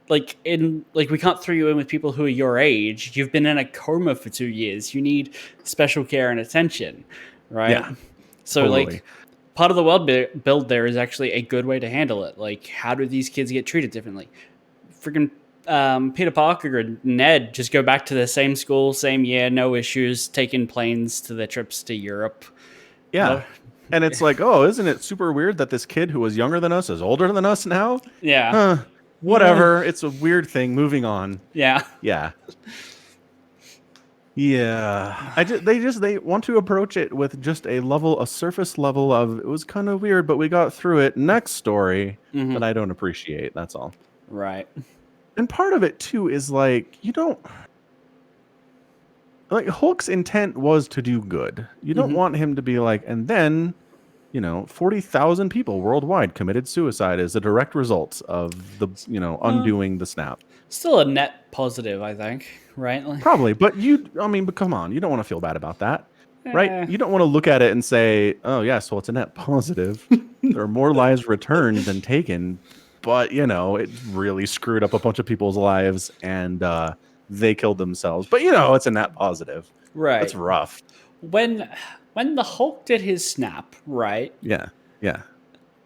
like we can't throw you in with people who are your age. You've been in a coma for 2 years. You need special care and attention, right? Yeah, So totally. like part of the world build there is actually a good way to handle it. Like, how do these kids get treated differently? Freaking Peter Parker and Ned just go back to the same school, same year, no issues, taking planes to their trips to Europe. Yeah. What? And it's like, oh, isn't it super weird that this kid who was younger than us is older than us now? Yeah. Huh. Whatever. It's a weird thing. Moving on. Yeah. Yeah. Yeah. They want to approach it with just a surface level of it was kind of weird, but we got through it. Next story that I don't appreciate. That's all. Right. And part of it too is like you don't like Hulk's intent was to do good. You don't want him to be like, and then 40,000 people worldwide committed suicide as a direct result of the undoing the snap. Still a net positive, I think. Right? Like, Probably, but but come on, you don't want to feel bad about that, right? You don't want to look at it and say, oh yes, well it's a net positive. There are more lives returned than taken, but it really screwed up a bunch of people's lives and they killed themselves. But it's a net positive. right. That's rough. When the Hulk did his snap, right? Yeah.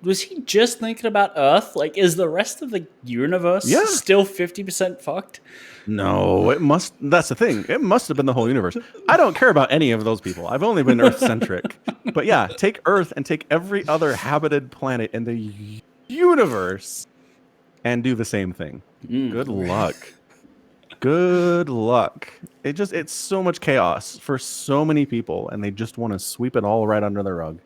Was he just thinking about Earth? Like, is the rest of the universe still 50% fucked? No, it must. That's the thing. It must have been the whole universe. I don't care about any of those people. I've only been Earth-centric. But yeah, take Earth and take every other habited planet in the universe and do the same thing. Good luck. Good luck. It's so much chaos for so many people, and they just want to sweep it all right under the rug.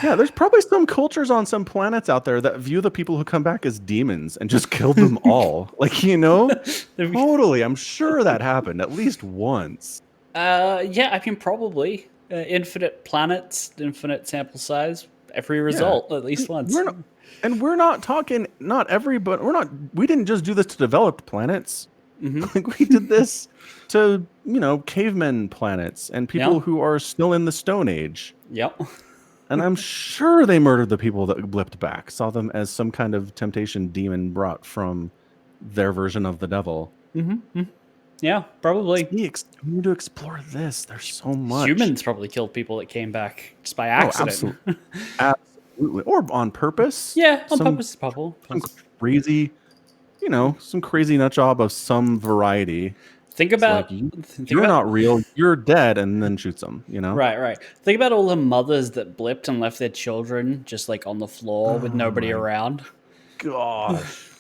Yeah, there's probably some cultures on some planets out there that view the people who come back as demons and just kill them all. Like, totally. I'm sure that happened at least once. Yeah, I mean, probably. Infinite planets, infinite sample size, every result at least once. We're not talking, not everybody, we didn't just do this to developed planets. Like, we did this to, cavemen planets and people who are still in the Stone Age. Yep. And I'm sure they murdered the people that blipped back, saw them as some kind of temptation demon brought from their version of the devil. Yeah, probably. We need to explore this. There's so much. Humans probably killed people that came back just by accident. Oh, absolutely. Or on purpose. Yeah, on purpose is probable. Some crazy, some crazy nut job of some variety. Think about you're not real. You're dead, and then shoots them. Right. Think about all the mothers that blipped and left their children just like on the floor with nobody around. Gosh.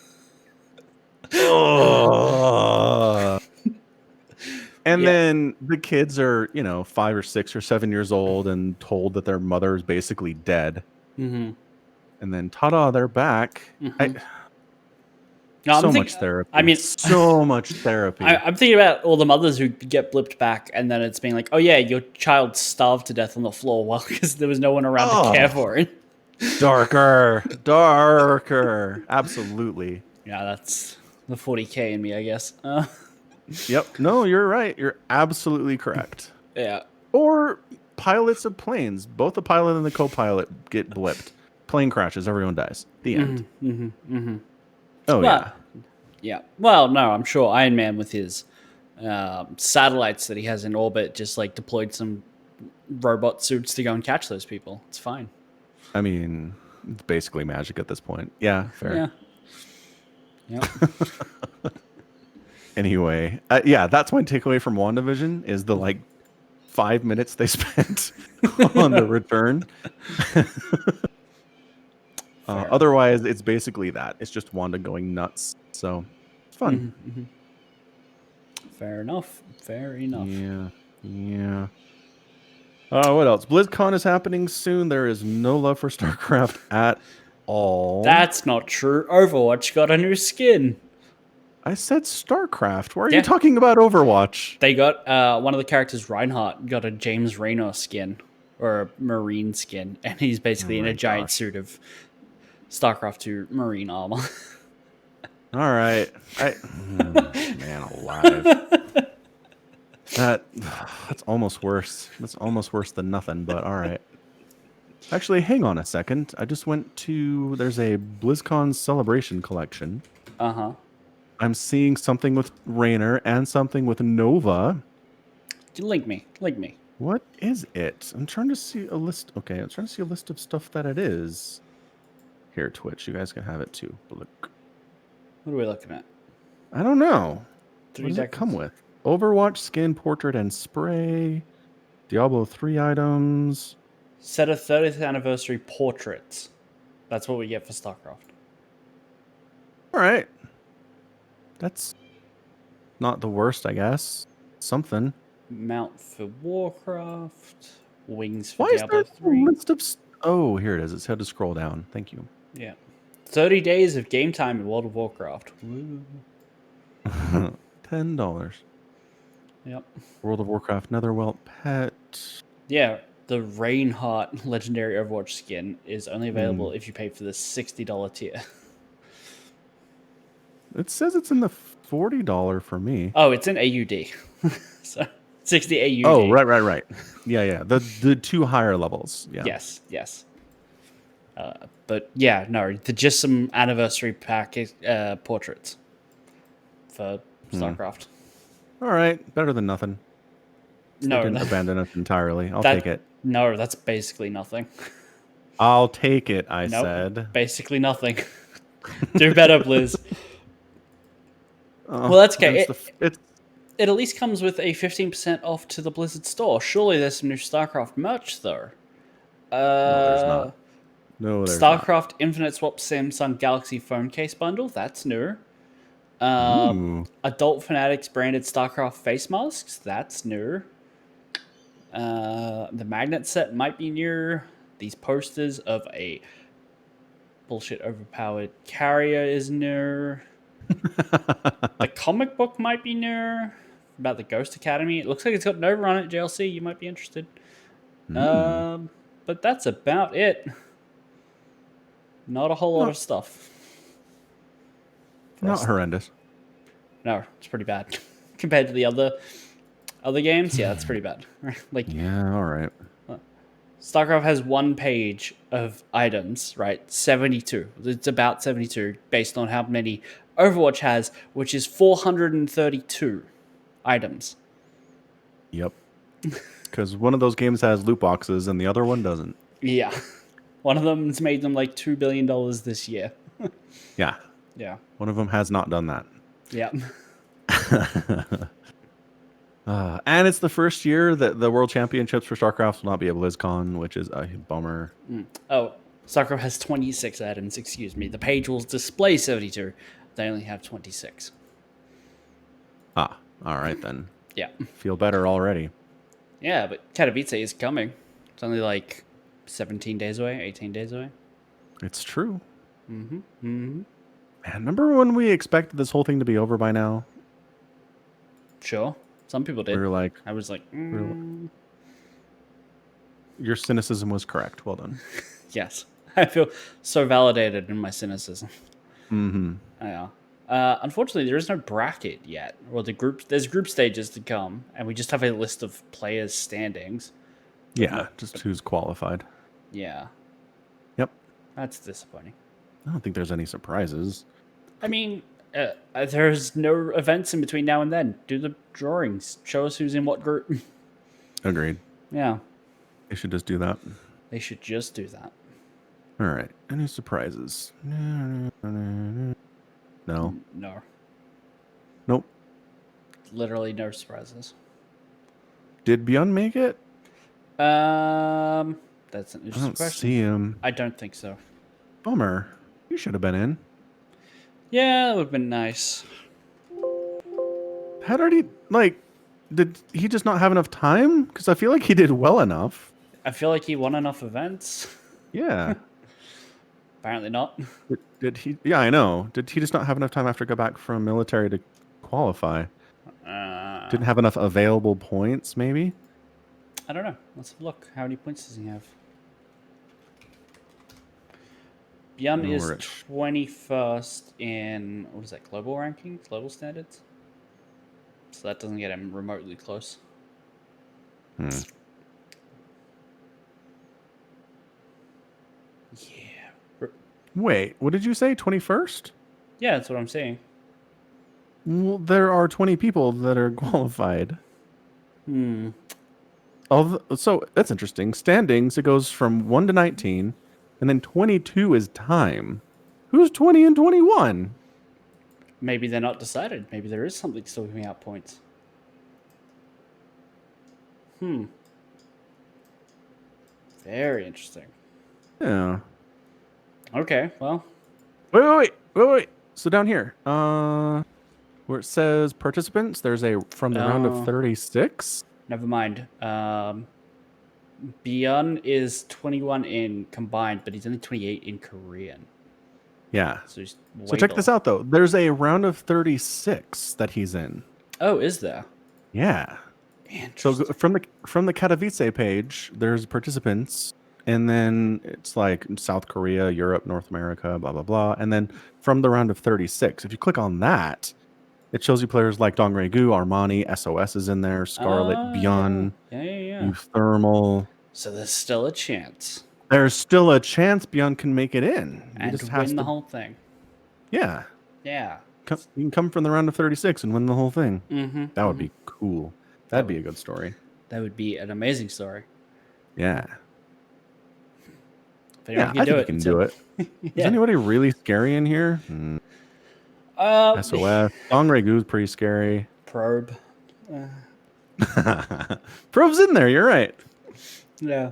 And then the kids are 5 or 6 or 7 years old and told that their mother is basically dead. And then ta-da, they're back. So much therapy. I mean, so much therapy. I'm thinking about all the mothers who get blipped back, and then it's being like, oh yeah, your child starved to death on the floor, well, because there was no one around to care for it. Darker. Absolutely. Yeah, that's the 40K in me, I guess. Yep. No, you're right. You're absolutely correct. Yeah. Or pilots of planes. Both the pilot and the co-pilot get blipped. Plane crashes. Everyone dies. The end. Oh, well, yeah. Well, no, I'm sure Iron Man with his satellites that he has in orbit just like deployed some robot suits to go and catch those people. It's fine. I mean, it's basically magic at this point. Yeah, fair. Yeah. Anyway, that's my takeaway from WandaVision is the 5 minutes they spent on the return. Otherwise, it's basically that. It's just Wanda going nuts. So, it's fun. Fair enough. Yeah. What else? BlizzCon is happening soon. There is no love for StarCraft at all. That's not true. Overwatch got a new skin. I said StarCraft. Why are you talking about Overwatch? They got one of the characters, Reinhardt, got a James Reno skin or a Marine skin, and he's basically in a giant suit of StarCraft 2 Marine armor. All right. Man alive. That's almost worse. That's almost worse than nothing, but all right. Actually, hang on a second. I just went to. There's a BlizzCon celebration collection. Uh-huh. I'm seeing something with Raynor and something with Nova. Link me. Link me. What is it? I'm trying to see a list. Okay, I'm trying to see a list of stuff that it is. Here, Twitch, you guys can have it too. But look, What are we looking at? I don't know. What 3 does it come decades. with? Overwatch skin, portrait, and spray. Diablo 3 items. Set of 30th anniversary portraits. That's what we get for StarCraft. All right. That's not the worst, I guess. Something. Mount for Warcraft. Wings for Why is there Diablo a 3. list of... Oh, here it is. It's had to scroll down. Thank you. Yeah. 30 days of game time in World of Warcraft. Woo. $10. Yep. World of Warcraft Netherwelt pet. Yeah, the Reinhardt legendary Overwatch skin is only available if you pay for the $60 tier. It says it's in the $40 for me. Oh, it's in AUD. So 60 AUD. Oh, right. Yeah. The two higher levels. Yeah. Yes. But yeah, no, just some anniversary pack portraits for StarCraft. All right. Better than nothing. They No, didn't abandon us entirely. I'll take it. No, that's basically nothing. I'll take it, I Nope, said. basically nothing. Do better, Blizz. Oh, Well, that's okay. It's It at least comes with a 15% off to the Blizzard store. Surely there's some new StarCraft merch, though. no, there's not. No, there's not. StarCraft Infinite Swap Samsung Galaxy phone case bundle. That's new. Ooh. Adult Fanatics branded StarCraft face masks. That's new. The magnet set might be new. These posters of a bullshit overpowered carrier is new. The comic book might be new about the Ghost Academy. It looks like it's got Nova on it. JLC, you might be interested. But that's about it. Not a whole lot of stuff. Not horrendous. No, it's pretty bad compared to the other games. Yeah, it's pretty bad. Like, Yeah, all right. StarCraft has one page of items, right? 72. It's about 72 based on how many Overwatch has, which is 432 items. Yep. Because one of those games has loot boxes and the other one doesn't. Yeah. One of them's made them like $2 billion this year. Yeah. Yeah. One of them has not done that. Yeah. And it's the first year that the World Championships for StarCraft will not be at BlizzCon, which is a bummer. Oh, StarCraft has 26 items, excuse me. The page will display 72. They only have 26. All right then. Yeah. Feel better already. Yeah, but Katowice is coming. It's only like 17 days away, 18 days away. It's true. Mm-hmm. Man, remember when we expected this whole thing to be over by now? Sure. Some people did. We were like... I was like... Your cynicism was correct. Well done. Yes. I feel so validated in my cynicism. Mm-hmm. Yeah. Unfortunately, there is no bracket yet. Well, there's group stages to come, and we just have a list of players' standings. Yeah, just who's qualified. Yeah. Yep. That's disappointing. I don't think there's any surprises. I mean, there's no events in between now and then. Do the drawings. Show us who's in what group. Agreed. Yeah. They should just do that. They should just do that. All right. Any surprises? No. No. Nope. Literally no surprises. Did Beyond make it? That's an interesting I don't question. see him. I don't think so. Bummer. You should have been in. Yeah, that would have been nice. Had already, like, did he just not have enough time? Because I feel like he did well enough. I feel like he won enough events. Yeah. Apparently not. Did he? Yeah, I know. Did he just not have enough time after go back from military to qualify? Didn't have enough available points, maybe? I don't know. Let's have a look. How many points does he have? Bjorn is 21st in, what is that, global rankings? Global standards? So that doesn't get him remotely close. Yeah. Wait, what did you say? 21st? Yeah, that's what I'm saying. Well, there are 20 people that are qualified. Hmm. So that's interesting. Standings, it goes from 1 to 19, and then 22 is time. Who's 20 and 21? Maybe they're not decided. Maybe there is something still giving out points. Hmm. Very interesting. Yeah. Okay, well, Wait. So down here, where it says participants, there's a from the round of uh, 36. never mind. Bjorn is 21 in combined, but he's only 28 in Korean. Yeah. So he's So way check this below. out though. There's a round of 36 that he's in. Oh, is there? Yeah. So Interesting. from the Katowice page, there's participants, and then it's like South Korea, Europe, North America, blah blah blah, and then from the round of 36, if you click on that, it shows you players like Dongregu, Armani, SOS is in there, Scarlet, Yeah. Beyond, Yeah. Euthermal. So there's still a chance. There's still a chance Beyond can make it in. He And just has win the to, whole thing. yeah. Yeah. You can come from the round of 36 and win the whole thing. Mm-hmm. That would be cool. That'd be a good story. That would be an amazing story. Yeah. If anyone Yeah, can I do think you it. can do it. Yeah. Is anybody really scary in here? SOS. Dongregu is pretty scary. Probe. Probe's in there. You're right. Yeah.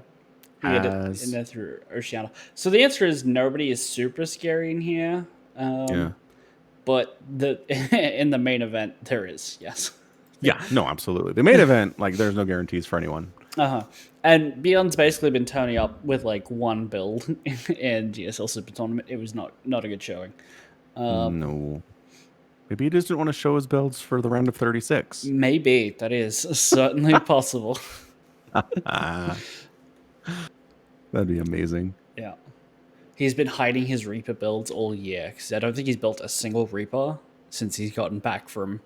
You get it in there through Oceana. So the answer is nobody is super scary in here. Yeah. But in the main event, there is, yes. Yeah, no, absolutely. The main event, like, there's no guarantees for anyone. And Beyond's basically been turning up with like one build in GSL Super Tournament. It was not a good showing. No. Maybe he just didn't want to show his builds for the round of 36. Maybe that is certainly possible. That'd be amazing. Yeah. He's been hiding his Reaper builds all year because I don't think he's built a single Reaper since he's gotten back from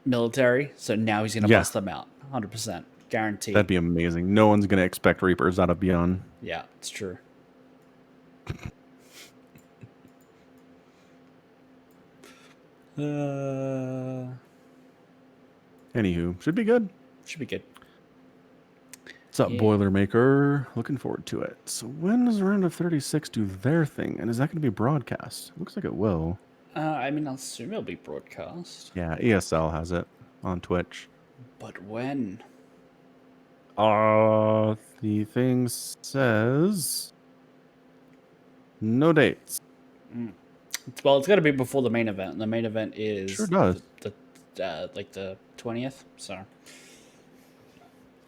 military. So now he's going to bust them out. 100%. Guaranteed. That'd be amazing. No one's going to expect Reapers out of Beyond. Yeah, it's true. Anywho, should be good. Should be good. What's up, Boilermaker? Looking forward to it. So when does the round of 36 do their thing? And is that going to be broadcast? Looks like it will. I mean, I'll assume it'll be broadcast. Yeah, ESL has it on Twitch. But when? The thing says no dates. Well, it's got to be before the main event. And the main event is Sure does. like the 20th. So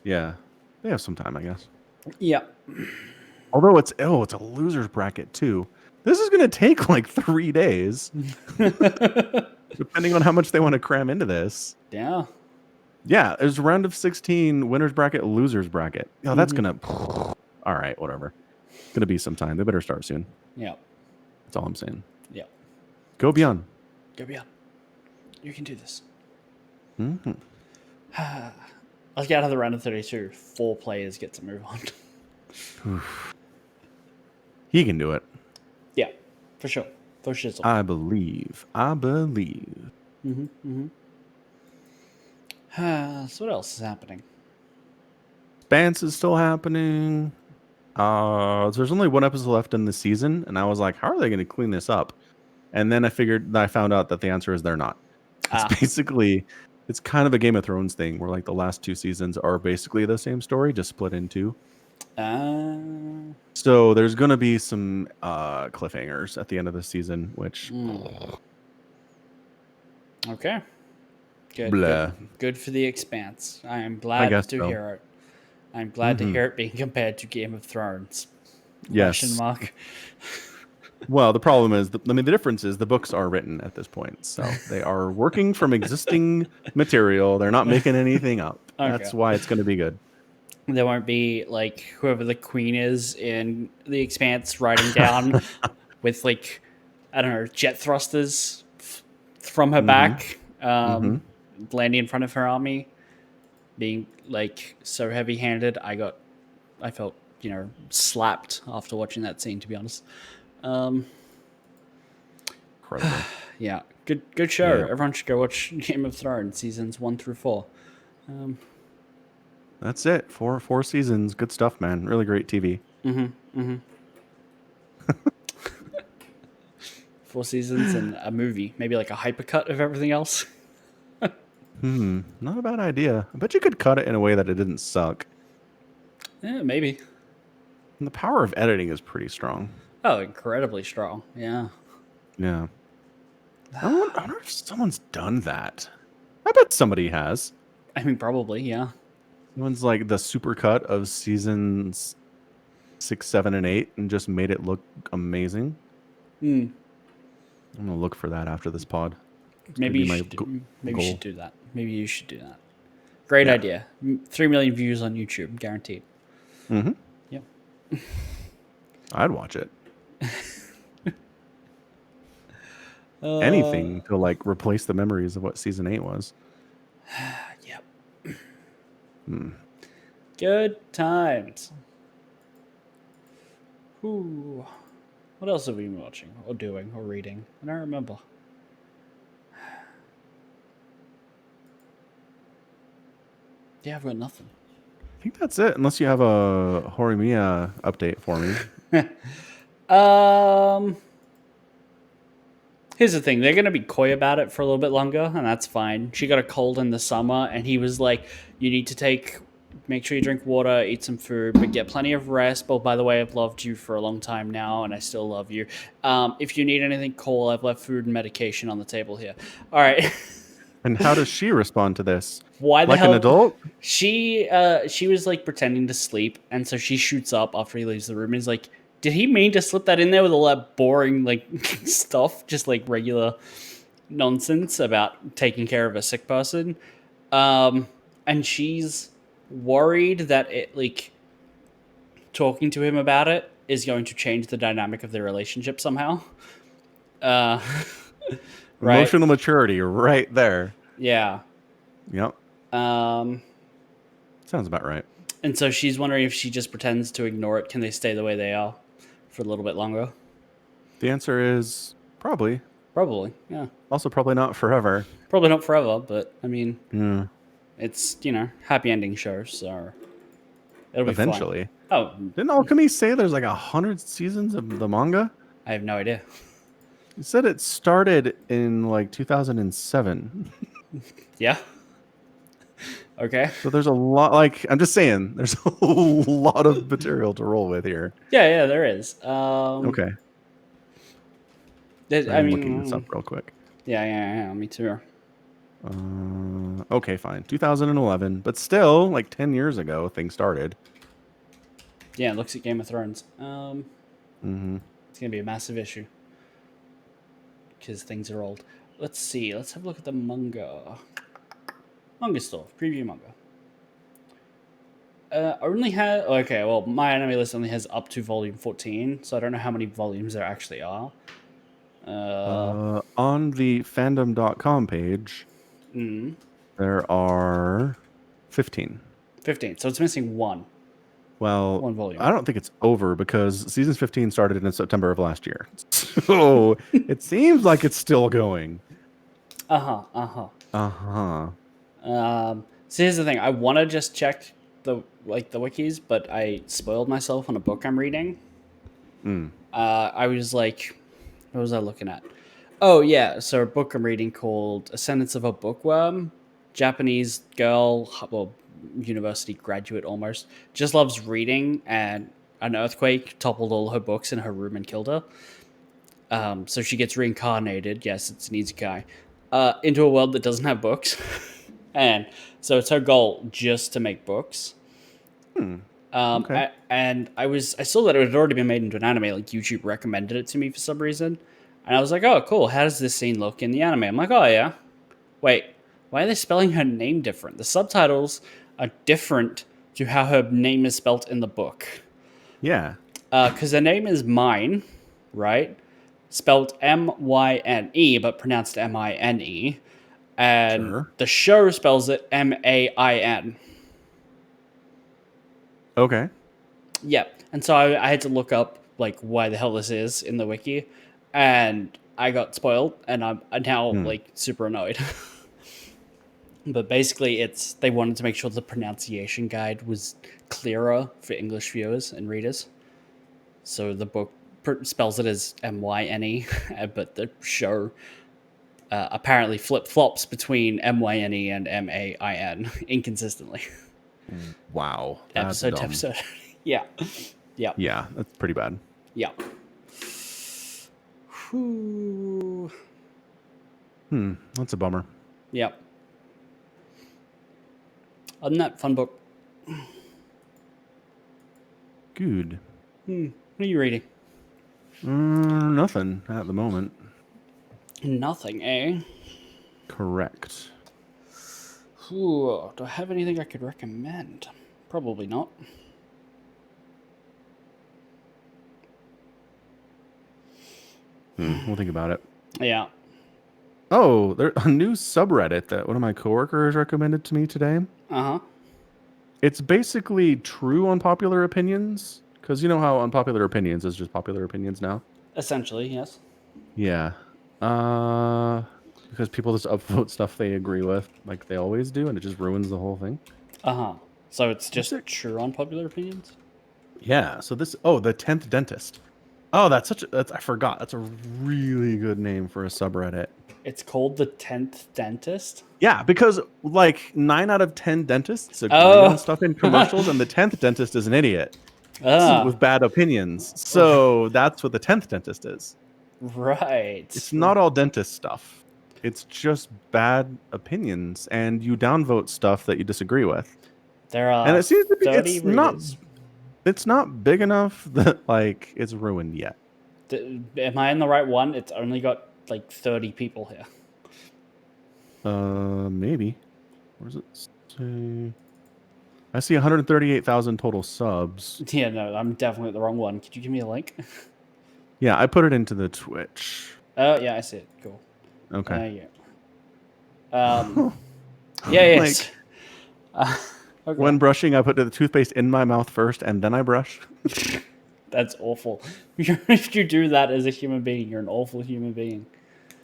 Yeah, they have some time, I guess. yeah. Although it's a loser's bracket too. This is going to take like 3 days, depending on how much they want to cram into this. Yeah. Yeah, there's round of 16, winner's bracket, loser's bracket. Oh, that's going to... All right, whatever. It's going to be some time. They better start soon. Yeah. That's all I'm saying. Yeah. Go Beyond. Go Beyond. You can do this. Mm-hmm. Let's get out of the round of 32. 4 players get to move on. He can do it. Yeah, for sure. For shizzle. I believe. So what else is happening? Spance is still happening. So there's only 1 episode left in the season, and I was like, how are they going to clean this up? And then I found out that the answer is they're not. It's basically, it's kind of a Game of Thrones thing where like the last 2 seasons are basically the same story, just split in 2. So there's going to be some cliffhangers at the end of the season, which... Okay. Good. Blah. Good for the Expanse. I am glad to hear it. I'm glad to hear it being compared to Game of Thrones. Yes. Question mark. Well, the problem is, the difference is the books are written at this point. So they are working from existing material. They're not making anything up. Okay. That's why it's going to be good. There won't be, like, whoever the queen is in the Expanse riding down with, like, I don't know, jet thrusters from her back, landing in front of her army, being, like, so heavy-handed. I felt slapped after watching that scene, to be honest. Um, Incredible. yeah, good show. Yeah. Everyone should go watch Game of Thrones seasons 1 through 4. That's it. Four seasons. Good stuff, man. Really great TV. 4 seasons and a movie, maybe like a hypercut of everything else. Not a bad idea. I bet you could cut it in a way that it didn't suck. Yeah, maybe. And the power of editing is pretty strong. Oh, incredibly strong. Yeah. Yeah. I wonder if someone's done that. I bet somebody has. I mean, probably, yeah. Someone's like the supercut of seasons 6, 7, and 8 and just made it look amazing. I'm gonna look for that after this pod. Maybe you should do that. Maybe you should do that. Great idea. 3 million views on YouTube, guaranteed. Mm-hmm. Yep. I'd watch it. Anything to like replace the memories of what season 8 was. Yep. Good times. Ooh. What else have we been watching or doing or reading? I don't remember. Yeah, I've got nothing. I think that's it, unless you have a Horimiya update for me. Here's the thing. They're going to be coy about it for a little bit longer, and that's fine. She got a cold in the summer, and he was like, you need to make sure you drink water, eat some food, but get plenty of rest. But by the way, I've loved you for a long time now, and I still love you. If you need anything, Cole, I've left food and medication on the table here. All right. And how does she respond to this? Why the like hell? An adult? She was like pretending to sleep, and so she shoots up after he leaves the room and is like, did he mean to slip that in there with all that boring like stuff, just like regular nonsense about taking care of a sick person? And she's worried that it like talking to him about it is going to change the dynamic of their relationship somehow. Right? Emotional maturity right there. Yeah. Yep. Sounds about right. And so she's wondering if she just pretends to ignore it. Can they stay the way they are for a little bit longer? The answer is probably. Probably, yeah. Also, probably not forever. Probably not forever, but I mean, it's, happy ending shows, so it'll be eventually. Fun. Oh. Didn't Alchemy say there's like 100 seasons of the manga? I have no idea. He said it started in like 2007. Yeah. Okay. So there's a lot, like, I'm just saying, there's a lot of material to roll with here. Yeah, there is. Okay. I'm looking this up real quick. Yeah, me too. Okay, fine. 2011, but still, like 10 years ago, things started. Yeah, it looks at Game of Thrones. It's going to be a massive issue. Because things are old. Let's see. Let's have a look at the manga. Manga store. Preview manga. My anime list only has up to volume 14, so I don't know how many volumes there actually are. On the fandom.com page, there are 15. 15, so it's missing one. Well, one volume. I don't think it's over because season 15 started in September of last year. So it seems like it's still going. So here's the thing. I want to just check the wikis, but I spoiled myself on a book I'm reading. I was like, what was I looking at? Oh, yeah. So a book I'm reading called Ascendance of a Bookworm. Japanese girl, well, university graduate almost, just loves reading, and an earthquake toppled all her books in her room and killed her. So she gets reincarnated. Yes, it's an isekai. Into a world that doesn't have books. And so it's her goal just to make books. Okay. And I saw that it had already been made into an anime. Like YouTube recommended it to me for some reason, and I was like, "Oh, cool! How does this scene look in the anime?" I'm like, "Oh yeah, wait, why are they spelling her name different? The subtitles are different to how her name is spelt in the book." Yeah. Because her name is Mine, right? Spelled M-Y-N-E, but pronounced M-I-N-E, and the show spells it M-A-I-N. Okay. Yeah, and so I had to look up like why the hell this is in the wiki, and I got spoiled, and I'm now Hmm. like super annoyed. But basically, it's they wanted to make sure the pronunciation guide was clearer for English viewers and readers. So the book spells it as MYNE, but the show apparently flip flops between MYNE and MAIN inconsistently, Wow, that's episode to dumb. episode. Yeah, yeah, Yeah, that's pretty bad. yeah. Whew. That's a bummer. Yeah. Other than that, fun book. Good. What are you reading? Nothing at the moment. Nothing, eh? Correct. Ooh, do I have anything I could recommend? Probably not. We'll think about it. Yeah. Oh, there's a new subreddit that one of my coworkers recommended to me today. Uh huh. It's basically true unpopular opinions, because you know how unpopular opinions is just popular opinions now. Essentially, yes. Yeah. Because people just upvote stuff they agree with, like they always do, and it just ruins the whole thing. Uh huh. So it's What's just it? true unpopular opinions? Yeah. So this. Oh, the 10th dentist. Oh, I forgot. That's a really good name for a subreddit. It's called the 10th Dentist? Yeah, because like 9 out of 10 dentists agree on Oh. stuff in commercials, and the 10th dentist is an idiot Ah. with bad opinions. So that's what the 10th dentist is. Right. It's not all dentist stuff. It's just bad opinions, and you downvote stuff that you disagree with. There And are it seems to be 30 readers. it's not big enough that like it's ruined yet. Am I in the right one? It's only got like 30 people here. Maybe. Where does it say? I see 138,000 total subs. Yeah, no, I'm definitely at the wrong one. Could you give me a link? Yeah, I put it into the Twitch. Oh, yeah, I see it. Cool. Okay. Yeah. Yes. Okay. When brushing, I put the toothpaste in my mouth first, and then I brush. That's awful. If you do that as a human being, you're an awful human being.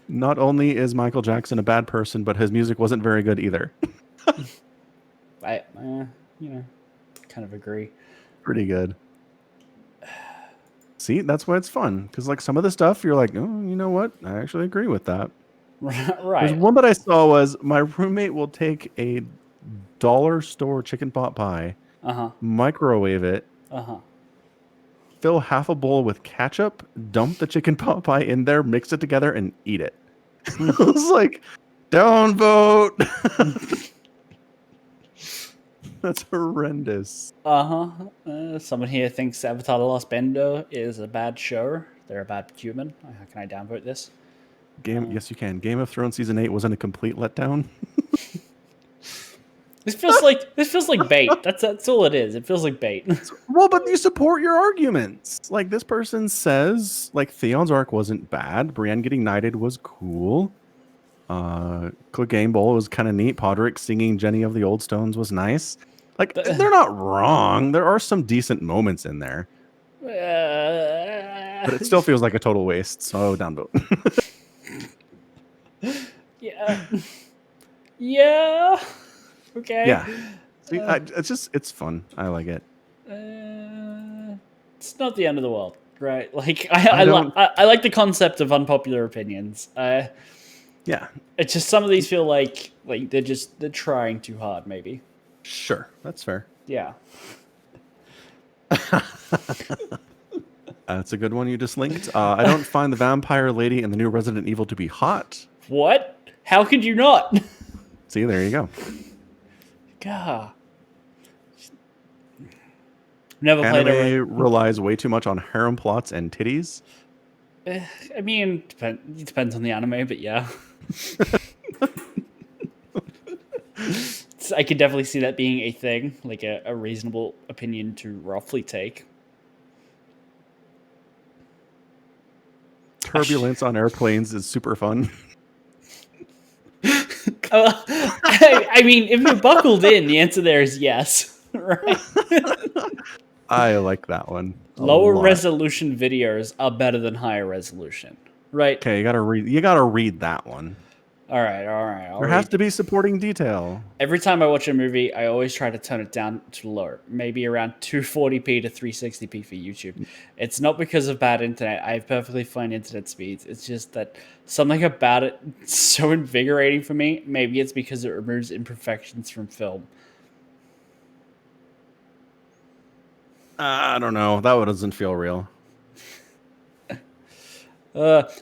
Not only is Michael Jackson a bad person, but his music wasn't very good either. I, kind of agree. Pretty good. See, that's why it's fun. Because like some of the stuff, you're like, oh, you know what? I actually agree with that. Right. There's one that I saw was my roommate will take a dollar store chicken pot pie, microwave it, fill half a bowl with ketchup, dump the chicken pot pie in there, mix it together, and eat it. I was like, downvote. That's horrendous. Someone here thinks Avatar: The Last Bender is a bad show. They're a bad human. How can I downvote this? Yes, you can. Game of Thrones season 8 wasn't a complete letdown. This feels like bait. That's all it is. It feels like bait. Well, but you support your arguments. Like this person says, like Theon's arc wasn't bad. Brienne getting knighted was cool. Game Bowl was kind of neat. Podrick singing Jenny of the Old Stones was nice. Like they're not wrong. There are some decent moments in there, but it still feels like a total waste. So downvote. Yeah. Yeah. Okay. Yeah. See, it's fun. I like it. It's not the end of the world, right? Like I like the concept of unpopular opinions. Yeah. It's just some of these feel like they're trying too hard, maybe. Sure, that's fair. Yeah. That's a good one you just linked. I don't find the vampire lady in the new Resident Evil to be hot. What? How could you not? See, there you go. God. Never played Anime relies way too much on harem plots and titties. I mean, it depends on the anime, but yeah. I could definitely see that being a thing, like a reasonable opinion to roughly take. Turbulence on airplanes is super fun. I mean, if you're buckled in, the answer there is yes, right? I like that one a Lower lot. resolution videos are better than higher resolution, right? Okay, you gotta read. You gotta read that one. All right, all right. I'll There has read. to be supporting detail. Every time I watch a movie, I always try to turn it down to low, maybe around 240p to 360p for YouTube. It's not because of bad internet. I have perfectly fine internet speeds. It's just that something about it is so invigorating for me. Maybe it's because it removes imperfections from film. I don't know. That one doesn't feel real.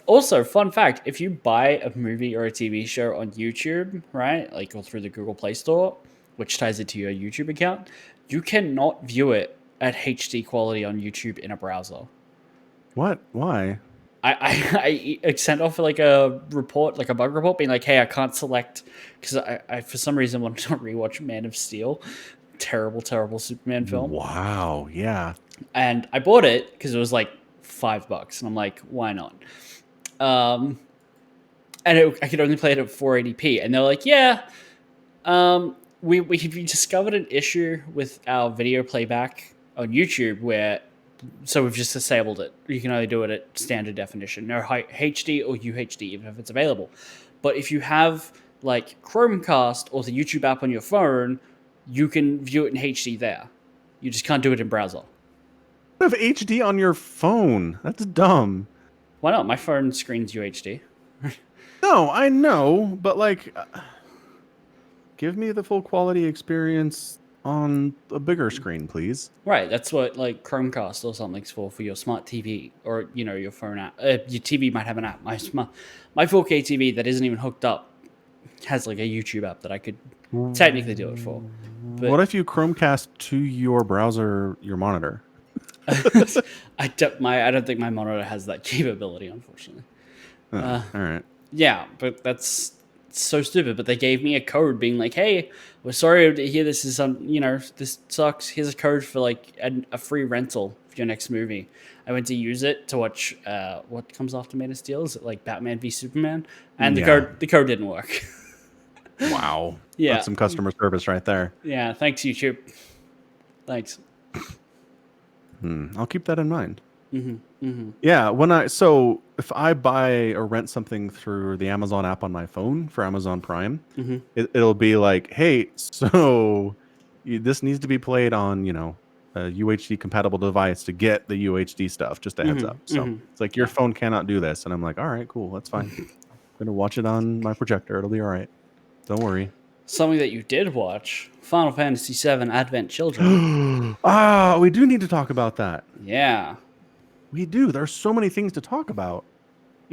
Also, fun fact, if you buy a movie or a TV show on YouTube, right, like or through the Google Play Store, which ties it to your YouTube account, you cannot view it at HD quality on YouTube in a browser. What? Why? I sent off like a report, like a bug report, being like, "Hey, I can't select because I for some reason wanted to rewatch Man of Steel, terrible, terrible Superman film, Wow. Yeah. and I bought it because it was like $5, and I'm like, why not? Um, and I could only play it at 480p, and they're like, yeah, we discovered an issue with our video playback on YouTube where so we've just disabled it. You can only do it at standard definition, no HD or UHD, even if it's available. But if you have like Chromecast or the YouTube app on your phone, you can view it in HD there. You just can't do it in browser. You have HD on your phone. That's dumb. Why not? My phone screens UHD. No, I know, but like, give me the full quality experience on a bigger screen, please. Right, that's what like Chromecast or something's for your smart TV or your phone app. Your TV might have an app. My 4K TV that isn't even hooked up has like a YouTube app that I could technically do it for. But What if you Chromecast to your browser your monitor? I don't think my monitor has that capability, unfortunately. Oh, all right. Yeah, but that's so stupid. But they gave me a code being like, "Hey, we're sorry to hear this is this sucks. Here's a code for like a free rental for your next movie." I went to use it to watch what comes after Man of Steel. Is it like Batman v Superman? And Yeah. the code didn't work. Wow. Yeah, That's some customer service right there. yeah. Thanks, YouTube. Thanks. I'll keep that in mind. Yeah, so if I buy or rent something through the Amazon app on my phone for Amazon Prime, it'll be like, hey, so this needs to be played on, a UHD compatible device to get the UHD stuff. Just a heads up. So it's like your phone cannot do this, and I'm like, all right, cool, that's fine. I'm gonna watch it on my projector. It'll be all right. Don't worry. Something that you did watch, Final Fantasy VII Advent Children. We do need to talk about that. Yeah. We do. There's so many things to talk about.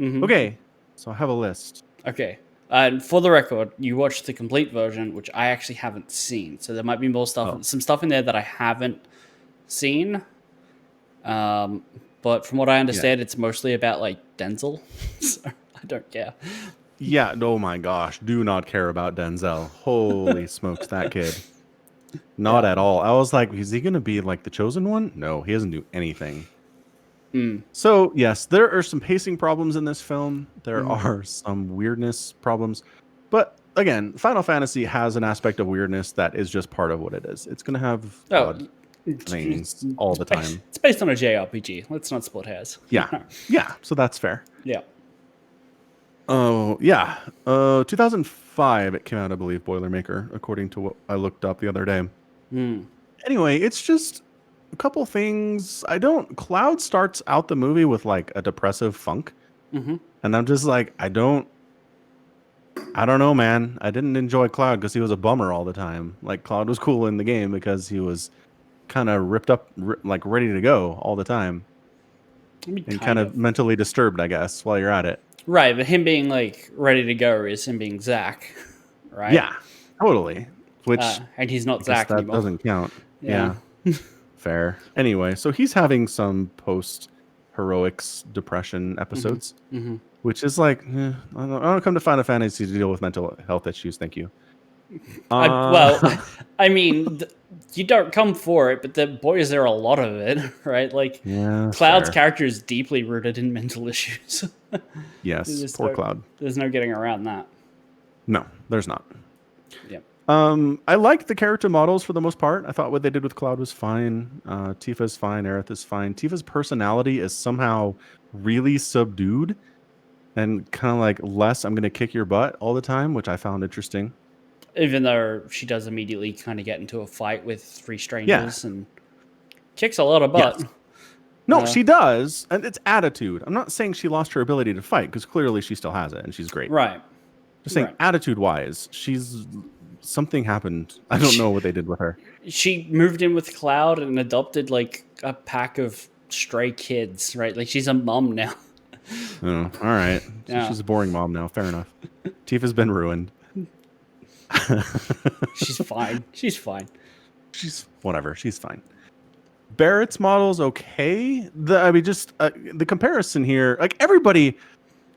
Okay, so I have a list. Okay. And for the record, you watched the complete version, which I actually haven't seen. So there might be more stuff, some stuff in there that I haven't seen. But from what I understand, it's mostly about like Denzel. So I don't care. Yeah, oh my gosh, do not care about Denzel. Holy smokes, that kid. Not at all. I was like, is he going to be like the chosen one? No, he doesn't do anything. So, yes, there are some pacing problems in this film. There are some weirdness problems. But again, Final Fantasy has an aspect of weirdness that is just part of what it is. It's going to have odd things all the time. It's based on a JRPG. Let's not split hairs. Yeah. Yeah, so that's fair. Yeah. Oh, yeah. 2005 it came out, I believe, Boilermaker, according to what I looked up the other day. Anyway, it's just a couple things. Cloud starts out the movie with like a depressive funk. And I'm just like, I don't know, man. I didn't enjoy Cloud because he was a bummer all the time. Like, Cloud was cool in the game because he was kind of ripped up, like ready to go all the time. And kind of mentally disturbed, I guess, while you're at it. Right, but him being like ready to go is him being Zack, right? Yeah, totally. Which and he's not Zack that anymore. Doesn't count. Yeah. Fair. Anyway, so he's having some post heroics depression episodes, which is like, I don't come to Final Fantasy to deal with mental health issues. Thank you. I mean, you don't come for it, but boy, is there a lot of it, right? Like, Cloud's character is deeply rooted in mental issues. Yes, poor Cloud. There's no getting around that. No, there's not. Yeah. I liked the character models for the most part. I thought what they did with Cloud was fine. Tifa's fine. Aerith is fine. Tifa's personality is somehow really subdued and kind of like less I'm going to kick your butt all the time, which I found interesting. Even though she does immediately kind of get into a fight with three Yeah. strangers and kicks a lot of Yes. butt. No, she does. And it's attitude. I'm not saying she lost her ability to fight because clearly she still has it and she's great. Right. Just saying Right. attitude wise, something happened. I don't know what they did with her. She moved in with Cloud and adopted like a pack of stray kids, right? Like she's a mom now. Oh, all right. So Yeah. she's a boring mom now. Fair enough. Tifa's been ruined. She's fine. She's fine. She's whatever. She's fine. Barrett's model's okay. The comparison here, like everybody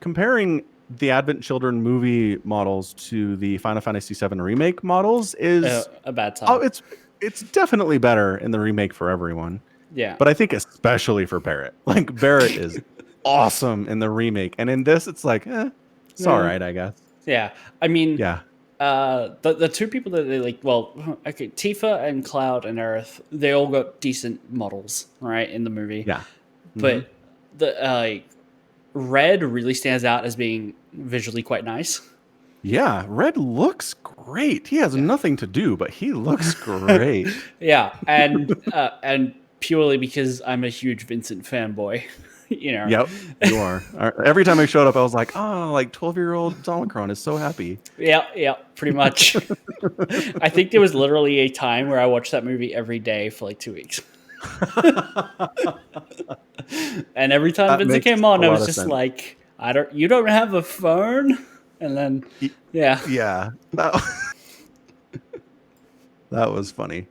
comparing the Advent Children movie models to the Final Fantasy VII remake models is A bad time. oh, it's definitely better in the remake for everyone. Yeah. But I think especially for Barrett. Like Barrett is awesome in the remake, and in this, it's like, it's all right, I guess. Yeah. I mean, Yeah. The two people that they like, well, okay, Tifa and Cloud and Aerith, they all got decent models, right, in the movie. Yeah. But the Red really stands out as being visually quite nice. Yeah, Red looks great. He has nothing to do, but he looks great. Yeah, and purely because I'm a huge Vincent fanboy, you know. Yep, you are. Every time I showed up, I was like, oh, like 12-year-old Omicron is so happy. Yeah, pretty much. I think there was literally a time where I watched that movie every day for like 2 weeks. And every time That Vincent makes came on, a I lot was of just sense. like, you don't have a phone? And then, yeah. Yeah. That was funny.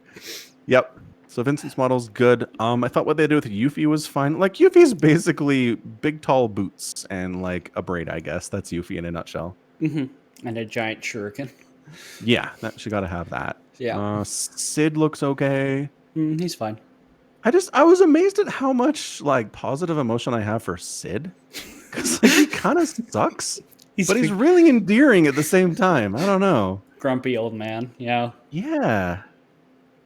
Yep. So Vincent's model's good. I thought what they did with Yuffie was fine. Like Yuffie's basically big tall boots and like a braid, I guess. That's Yuffie in a nutshell. Mm-hmm. And a giant shuriken. Yeah, she got to have that. Yeah. Sid looks okay. He's fine. I was amazed at how much like positive emotion I have for Sid. Because like, he kind of sucks, but he's really endearing at the same time. I don't know. Grumpy old man. Yeah. Yeah.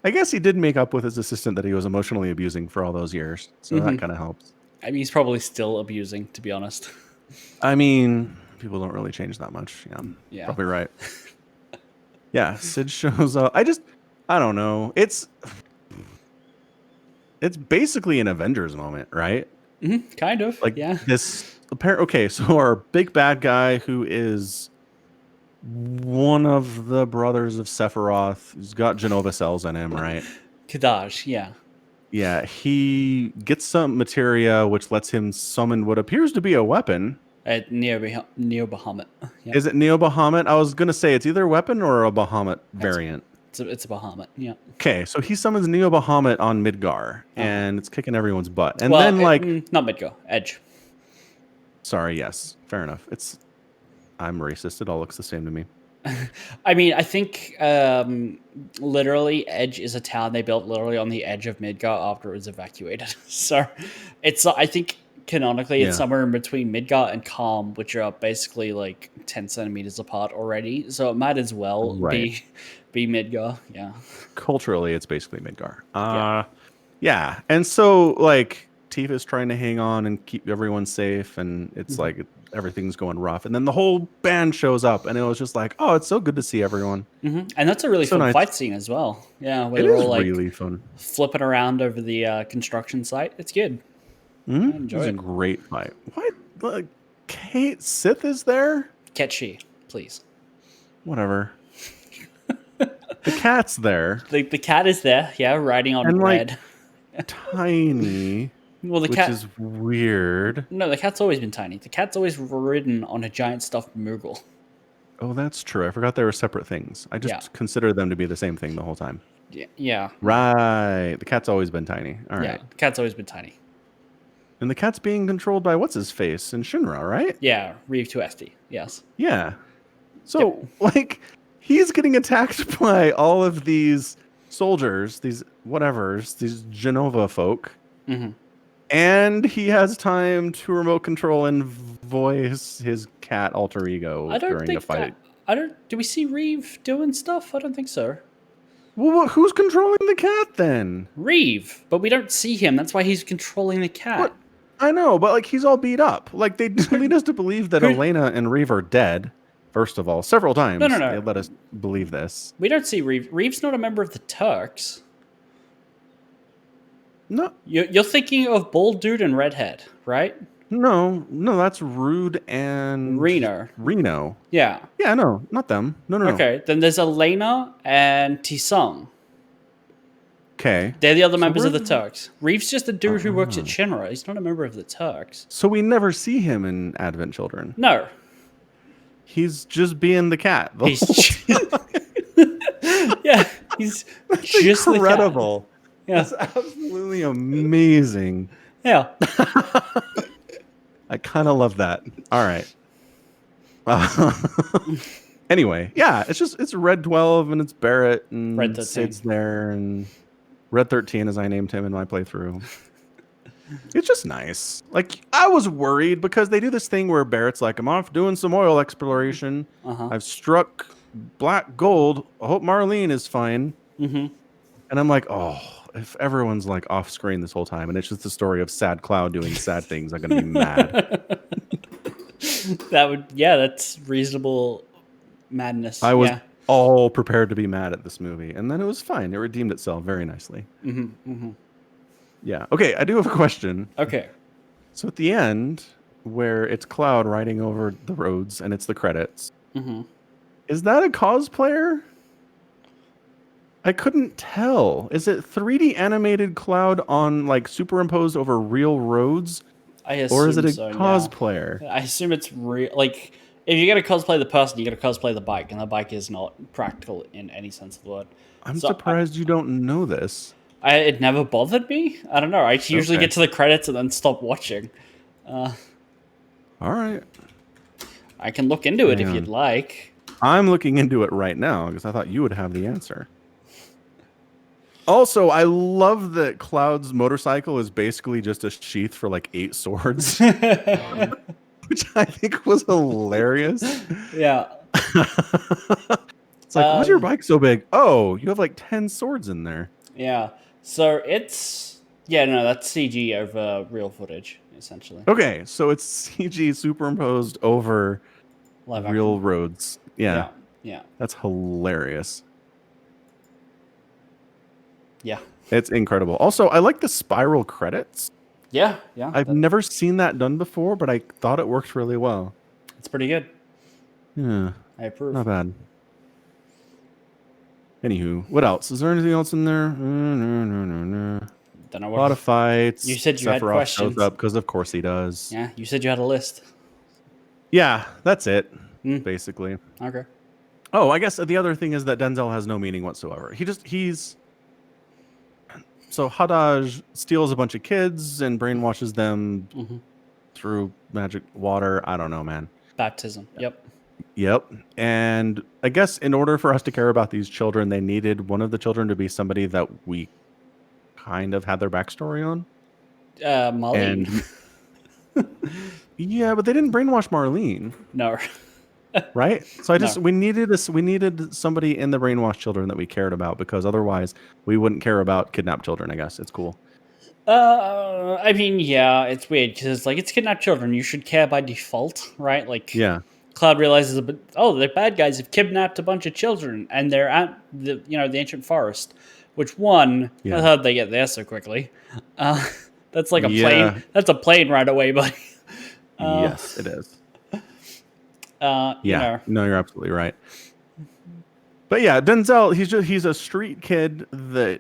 I guess he did make up with his assistant that he was emotionally abusing for all those years. So that kind of helps. I mean, he's probably still abusing, to be honest. I mean, people don't really change that much. Yeah. Probably right. Yeah. Sid shows up. I don't know. It's basically an Avengers moment, right? Mm-hmm. Kind of. Like yeah. this apparent. Okay. So our big bad guy who is one of the brothers of Sephiroth, who's got Genova cells in him, right? Kadaj, yeah. Yeah, he gets some materia which lets him summon what appears to be a weapon. Neo Bahamut. Yep. Is it Neo Bahamut? I was gonna say it's either a weapon or a Bahamut variant. It's a Bahamut, yeah. Okay, so he summons Neo Bahamut on Midgar, and it's kicking everyone's butt. And then not Midgar, Edge. Sorry, yes, fair enough. I'm racist. It all looks the same to me. I mean, I think literally Edge is a town they built literally on the edge of Midgar after it was evacuated. So I think canonically it's somewhere in between Midgar and Calm, which are basically like 10 centimeters apart already. So it might as well be Midgar. Yeah. Culturally, it's basically Midgar. Yeah. And so like Tifa's trying to hang on and keep everyone safe, and it's like everything's going rough, and then the whole band shows up, and it was just like, oh, it's so good to see everyone. And that's a really fun fight scene as well. Yeah, where it they're is all like really fun, flipping around over the construction site. It's good. I enjoy it. A great fight. What? Kate Sith is there? Ketchi, please. Whatever. The cat's there. The cat is there. Yeah, riding on Red. Tiny. Well, which is weird. No, the cat's always been tiny. The cat's always ridden on a giant stuffed Moogle. Oh, that's true. I forgot they were separate things. I just considered them to be the same thing the whole time. Yeah. Right. The cat's always been tiny. All right. Yeah, the cat's always been tiny. And the cat's being controlled by what's-his-face and Shinra, right? Yeah, Reeve 2SD. Yes. Yeah. So, like, he's getting attacked by all of these soldiers, these these Genova folk. And he has time to remote control and voice his cat alter ego during a fight. I don't. Do we see Reeve doing stuff? I don't think so. Well, who's controlling the cat then? Reeve, but we don't see him. That's why he's controlling the cat. What? I know, but like he's all beat up. Like they lead us to believe that who- Elena and Reeve are dead. First of all, several times No. they let us believe this. We don't see Reeve. Reeve's not a member of the Turks. No, You're thinking of bald dude and redhead, right? no, that's Rude and Reno. Yeah, no, not them. No. Okay, then there's Elena and Tisung. Okay. They're the other members of the Turks. Reeve's just a dude who works at Shinra. He's not a member of the Turks. So we never see him in Advent Children. No. He's just being the cat. He's yeah, he's just incredible. The cat. That's absolutely amazing. Yeah. I kind of love that. All right. Anyway, yeah, it's Red 12 and it's Barrett and Red 13. Sid's there and Red 13 as I named him in my playthrough. It's just nice. Like I was worried because they do this thing where Barrett's like, I'm off doing some oil exploration. I've struck black gold. I hope Marlene is fine. And I'm like, oh, if everyone's like off screen this whole time and it's just the story of Sad Cloud doing sad things, I'm gonna be mad. That's reasonable madness. I was all prepared to be mad at this movie, and then it was fine. It redeemed itself very nicely. Yeah. Okay, I do have a question. Okay. So at the end, where it's Cloud riding over the roads and it's the credits, is that a cosplayer? I couldn't tell. Is it 3D animated Cloud on like superimposed over real roads? Or is it a cosplayer? Yeah. I assume it's real. Like, if you're going to cosplay the person, you got to cosplay the bike, and the bike is not practical in any sense of the word. I'm surprised you don't know this. It never bothered me. I don't know. I usually get to the credits and then stop watching. All right. I can look into it if you'd like. I'm looking into it right now because I thought you would have the answer. Also, I love that Cloud's motorcycle is basically just a sheath for like 8 swords. Which I think was hilarious. Yeah. It's like, why's your bike so big? Oh, you have like 10 swords in there. Yeah. So it's... Yeah, no, that's CG over real footage, essentially. Okay, so it's CG superimposed over real roads. Yeah. That's hilarious. Yeah. It's incredible. Also, I like the spiral credits. Yeah. I've never seen that done before, but I thought it worked really well. It's pretty good. Yeah. I approve. Not bad. Anywho, what else? Is there anything else in there? No. Don't know what. A lot of fights. You said you had questions. Shows up because of course he does. Yeah, you said you had a list. Yeah, that's it. Basically. Okay. Oh, I guess the other thing is that Denzel has no meaning whatsoever. So Hadaj steals a bunch of kids and brainwashes them through magic water. I don't know, man. Baptism. Yep. And I guess in order for us to care about these children, they needed one of the children to be somebody that we kind of had their backstory on. Marlene. Yeah, but they didn't brainwash Marlene. No. Right? So we needed somebody in the brainwashed children that we cared about because otherwise we wouldn't care about kidnapped children, I guess. It's cool. I mean, yeah, it's weird because it's kidnapped children. You should care by default, right? Like, yeah. Cloud realizes, the bad guys have kidnapped a bunch of children and they're at the ancient forest. Which I thought they get there so quickly. That's like a plane. That's a plane right away, buddy. Yes, it is. No, you're absolutely right. But yeah, Denzel, he's a street kid that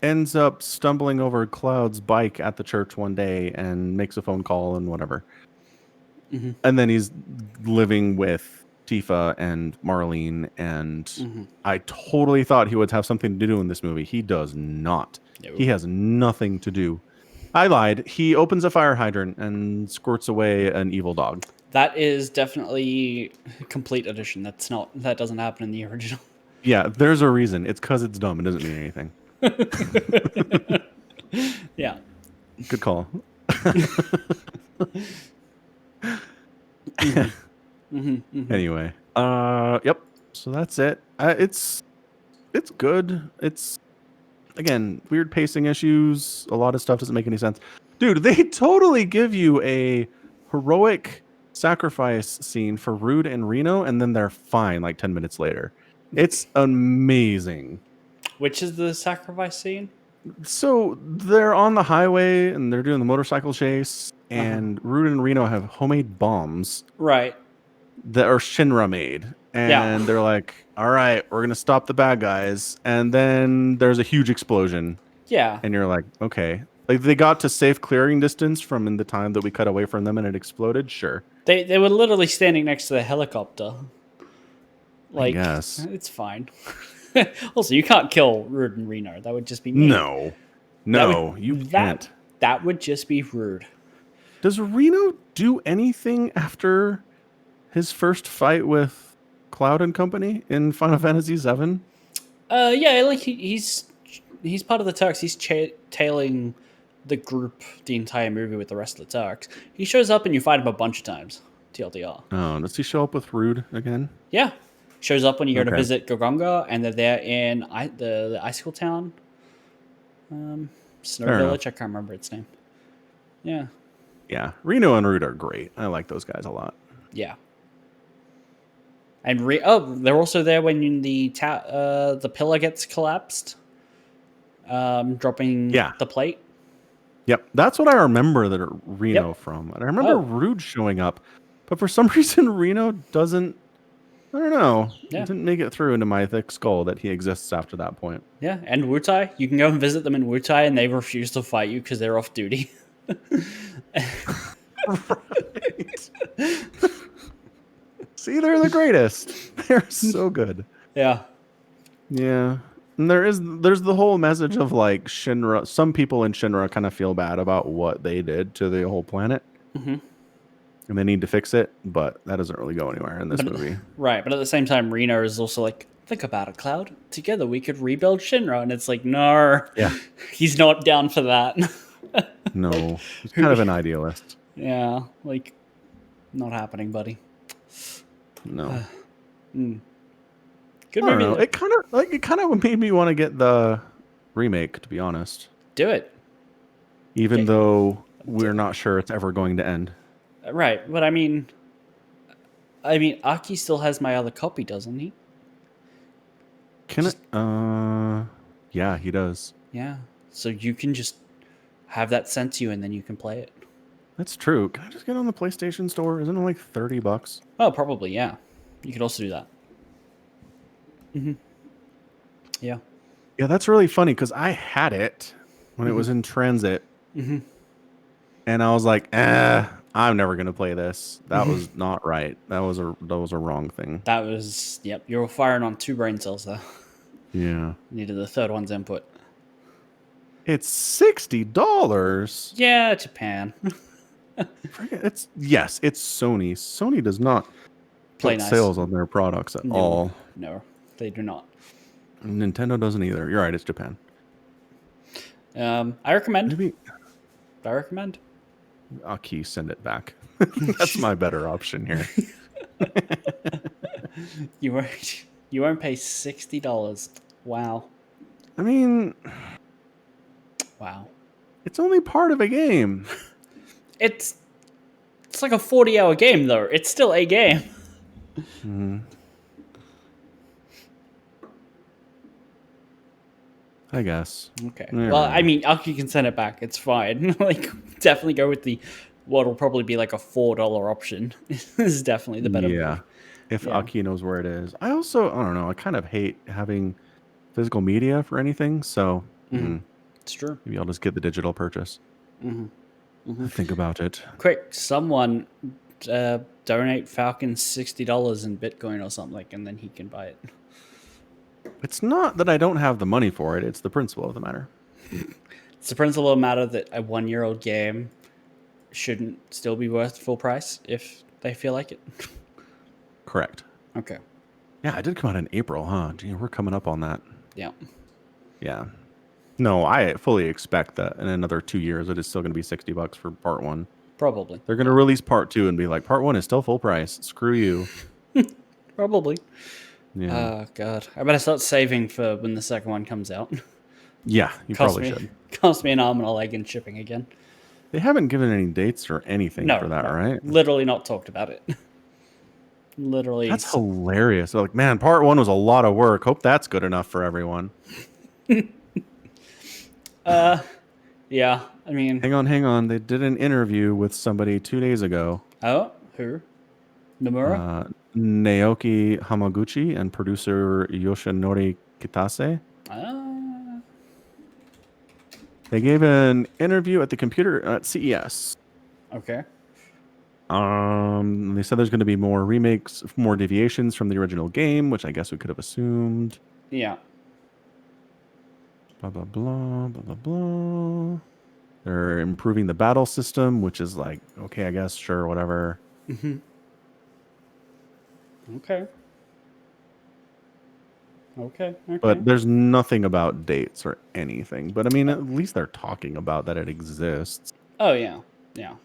ends up stumbling over Cloud's bike at the church one day and makes a phone call and whatever. And then he's living with Tifa and Marlene, and I totally thought he would have something to do in this movie. He does not. No. He has nothing to do. I lied. He opens a fire hydrant and squirts away an evil dog. That is definitely a complete addition. That doesn't happen in the original. Yeah, there's a reason. It's because it's dumb. It doesn't mean anything. Yeah. Good call. Anyway, yep. So that's it. It's good. It's again weird pacing issues. A lot of stuff doesn't make any sense, dude. They totally give you a heroic sacrifice scene for Rude and Reno, and then they're fine like 10 minutes later. It's amazing. Which is the sacrifice scene? So they're on the highway and they're doing the motorcycle chase, Uh-huh. and Rude and Reno have homemade bombs Right. that are Shinra made. Yeah. And they're like, all right, we're going to stop the bad guys. And then there's a huge explosion. Yeah. And you're like, okay. Like they got to safe clearing distance from in the time that we cut away from them and it exploded? Sure. They were literally standing next to the helicopter. Like, guess. it's fine. Also, you can't kill Rude and Reno. That would just be mean. No. No, you can't. That would just be rude. Does Reno do anything after his first fight with Cloud and company in Final Fantasy VII? Yeah, like he's part of the Turks. He's tailing the group the entire movie with the rest of the Turks. He shows up and you fight him a bunch of times. TLDR. Oh, does he show up with Rude again? Yeah, shows up when you go to Okay. visit Gogonga, and they're there in the icicle town, Snow Fair Village. I can't remember its name. Yeah, Yeah, Reno and Rude are great. I like those guys a lot. yeah. And they're also there when the pillar gets collapsed, dropping Yeah. the plate. Yep, that's what I remember that Reno Yep. from. And I remember Oh. Rude showing up, but for some reason Reno doesn't. I don't know. Yeah. It didn't make it through into my thick skull that he exists after that point. Yeah, and Wutai. You can go and visit them in Wutai, and they refuse to fight you because they're off duty. Right. See, they're the greatest. They're so good. Yeah. Yeah. And there's the whole message of like Shinra. Some people in Shinra kind of feel bad about what they did to the whole planet. Mm-hmm. And they need to fix it, but that doesn't really go anywhere in this movie. Right, but at the same time, Reno is also like, think about it, Cloud. Together we could rebuild Shinra, and it's like, no, Yeah. he's not down for that. No. He's kind of an idealist. Yeah, like, not happening, buddy. No. Good I don't movie. know. though. It kind of made me want to get the remake, to be honest. Do it. Even Okay. though we're not sure it's ever going to end. Right, but I mean, Aki still has my other copy, doesn't he? Can it? Yeah, he does. Yeah, so you can just have that sent to you, and then you can play it. That's true. Can I just get on the PlayStation Store? Isn't it like $30? Oh, probably, yeah. You could also do that. Mm-hmm. Yeah. Yeah, that's really funny because I had it when it was in transit, Mm-hmm. and I was like, I'm never gonna play this. That was not right. That was a wrong thing. That was, yep, you were firing on 2 brain cells there. Yeah. Needed the third one's input. It's $60. Yeah, Japan. It's Sony. Sony does not Play put nice. sales on their products at all. No, they do not. Nintendo doesn't either. You're right. It's Japan. I recommend. Maybe I recommend. Aki send it back. That's my better option here. You won't pay $60. Wow. I mean, Wow. it's only part of a game. It's like a 40-hour game though. It's still a game. I guess. Okay. Yeah. Well, I mean, Aki can send it back. It's fine. Like, definitely go with the what will probably be like a $4 option. This is definitely the better. Yeah. If Yeah. Aki knows where it is. I don't know. I kind of hate having physical media for anything. So It's true. maybe I'll just get the digital purchase. Think about it. Quick, someone donate Falcon $60 in Bitcoin or something, and then he can buy it. It's not that I don't have the money for it. It's the principle of the matter. It's the principle of the matter that a 1-year-old game shouldn't still be worth full price if they feel like it. Correct. Okay. Yeah, it did come out in April, huh? Gee, we're coming up on that. Yeah. Yeah. No, I fully expect that in another 2 years it is still going to be $60 for part 1. Probably. They're going to release part 2 and be like, part 1 is still full price. Screw you. Probably. Yeah. Oh, God. I better start saving for when the second one comes out. Yeah, you probably should. Cost me an arm and a leg in shipping again. They haven't given any dates or anything for that, right? Literally not talked about it. Literally. That's hilarious. They're like, man, part 1 was a lot of work. Hope that's good enough for everyone. Yeah, I mean... Hang on. They did an interview with somebody 2 days ago. Oh, who? Nomura? Naoki Hamaguchi and producer Yoshinori Kitase. They gave an interview at the computer at CES. Okay. They said there's going to be more remakes, more deviations from the original game, which I guess we could have assumed. Yeah. Blah, blah, blah, blah, blah, blah. They're improving the battle system, which is like, okay, I guess, sure, whatever. Mm-hmm. Okay. But there's nothing about dates or anything. But I mean, at least they're talking about that it exists. Oh, yeah. Yeah.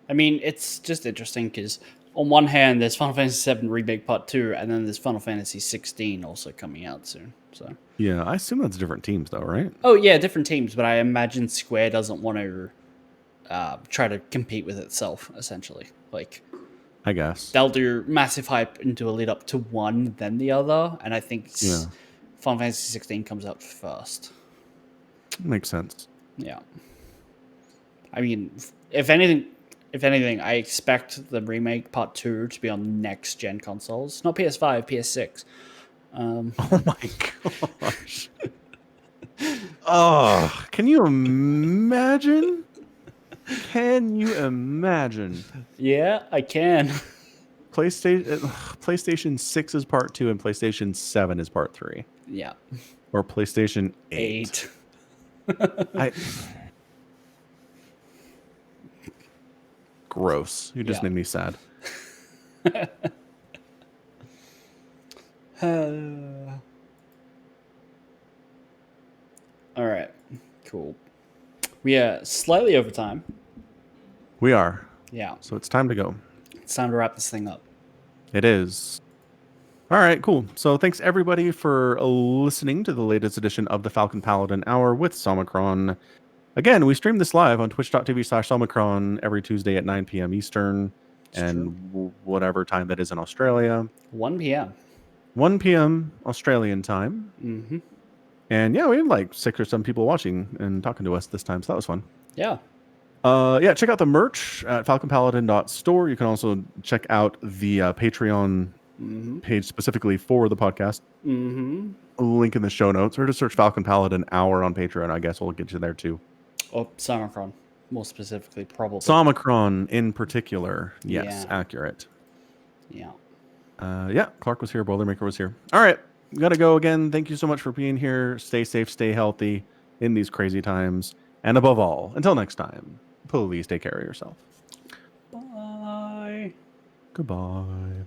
I mean, it's just interesting because on one hand, there's Final Fantasy VII Remake Part 2, and then there's Final Fantasy 16 also coming out soon. So yeah, I assume that's different teams, though, right? Oh, yeah, different teams, but I imagine Square doesn't want to try to compete with itself, essentially. Like, I guess they'll do massive hype into a lead up to one, then the other, and I think Final Fantasy 16 comes out first. Makes sense. Yeah. I mean, if anything, I expect the remake Part 2 to be on next-gen consoles. Not PS5, PS6. Oh my gosh. Oh, can you imagine? Can you imagine? Yeah, I can. PlayStation 6 is Part 2 and PlayStation 7 is Part 3. Yeah. Or PlayStation 8. Gross. You just made me sad. All right. Cool. We are slightly over time. We are. Yeah. So it's time to go. It's time to wrap this thing up. It is. All right, cool. So thanks everybody for listening to the latest edition of the Falcon Paladin Hour with Somicron. Again, we stream this live on twitch.tv/Somicron every Tuesday at 9 p.m. Eastern whatever time that is in Australia. 1 p.m. 1 p.m. Australian time. Mm-hmm. And yeah, we had like 6 or 7 people watching and talking to us this time, so that was fun. Yeah. Check out the merch at falconpaladin.store. You can also check out the Patreon page specifically for the podcast. Mm-hmm. Link in the show notes, or just search Falcon Paladin Hour on Patreon. I guess we'll get you there too. Or Somicron, more specifically, probably. Somicron in particular. Yes, accurate. Yeah. Clark was here. Boilermaker was here. All right. We got to go again. Thank you so much for being here. Stay safe, stay healthy in these crazy times. And above all, until next time, please take care of yourself. Bye. Goodbye.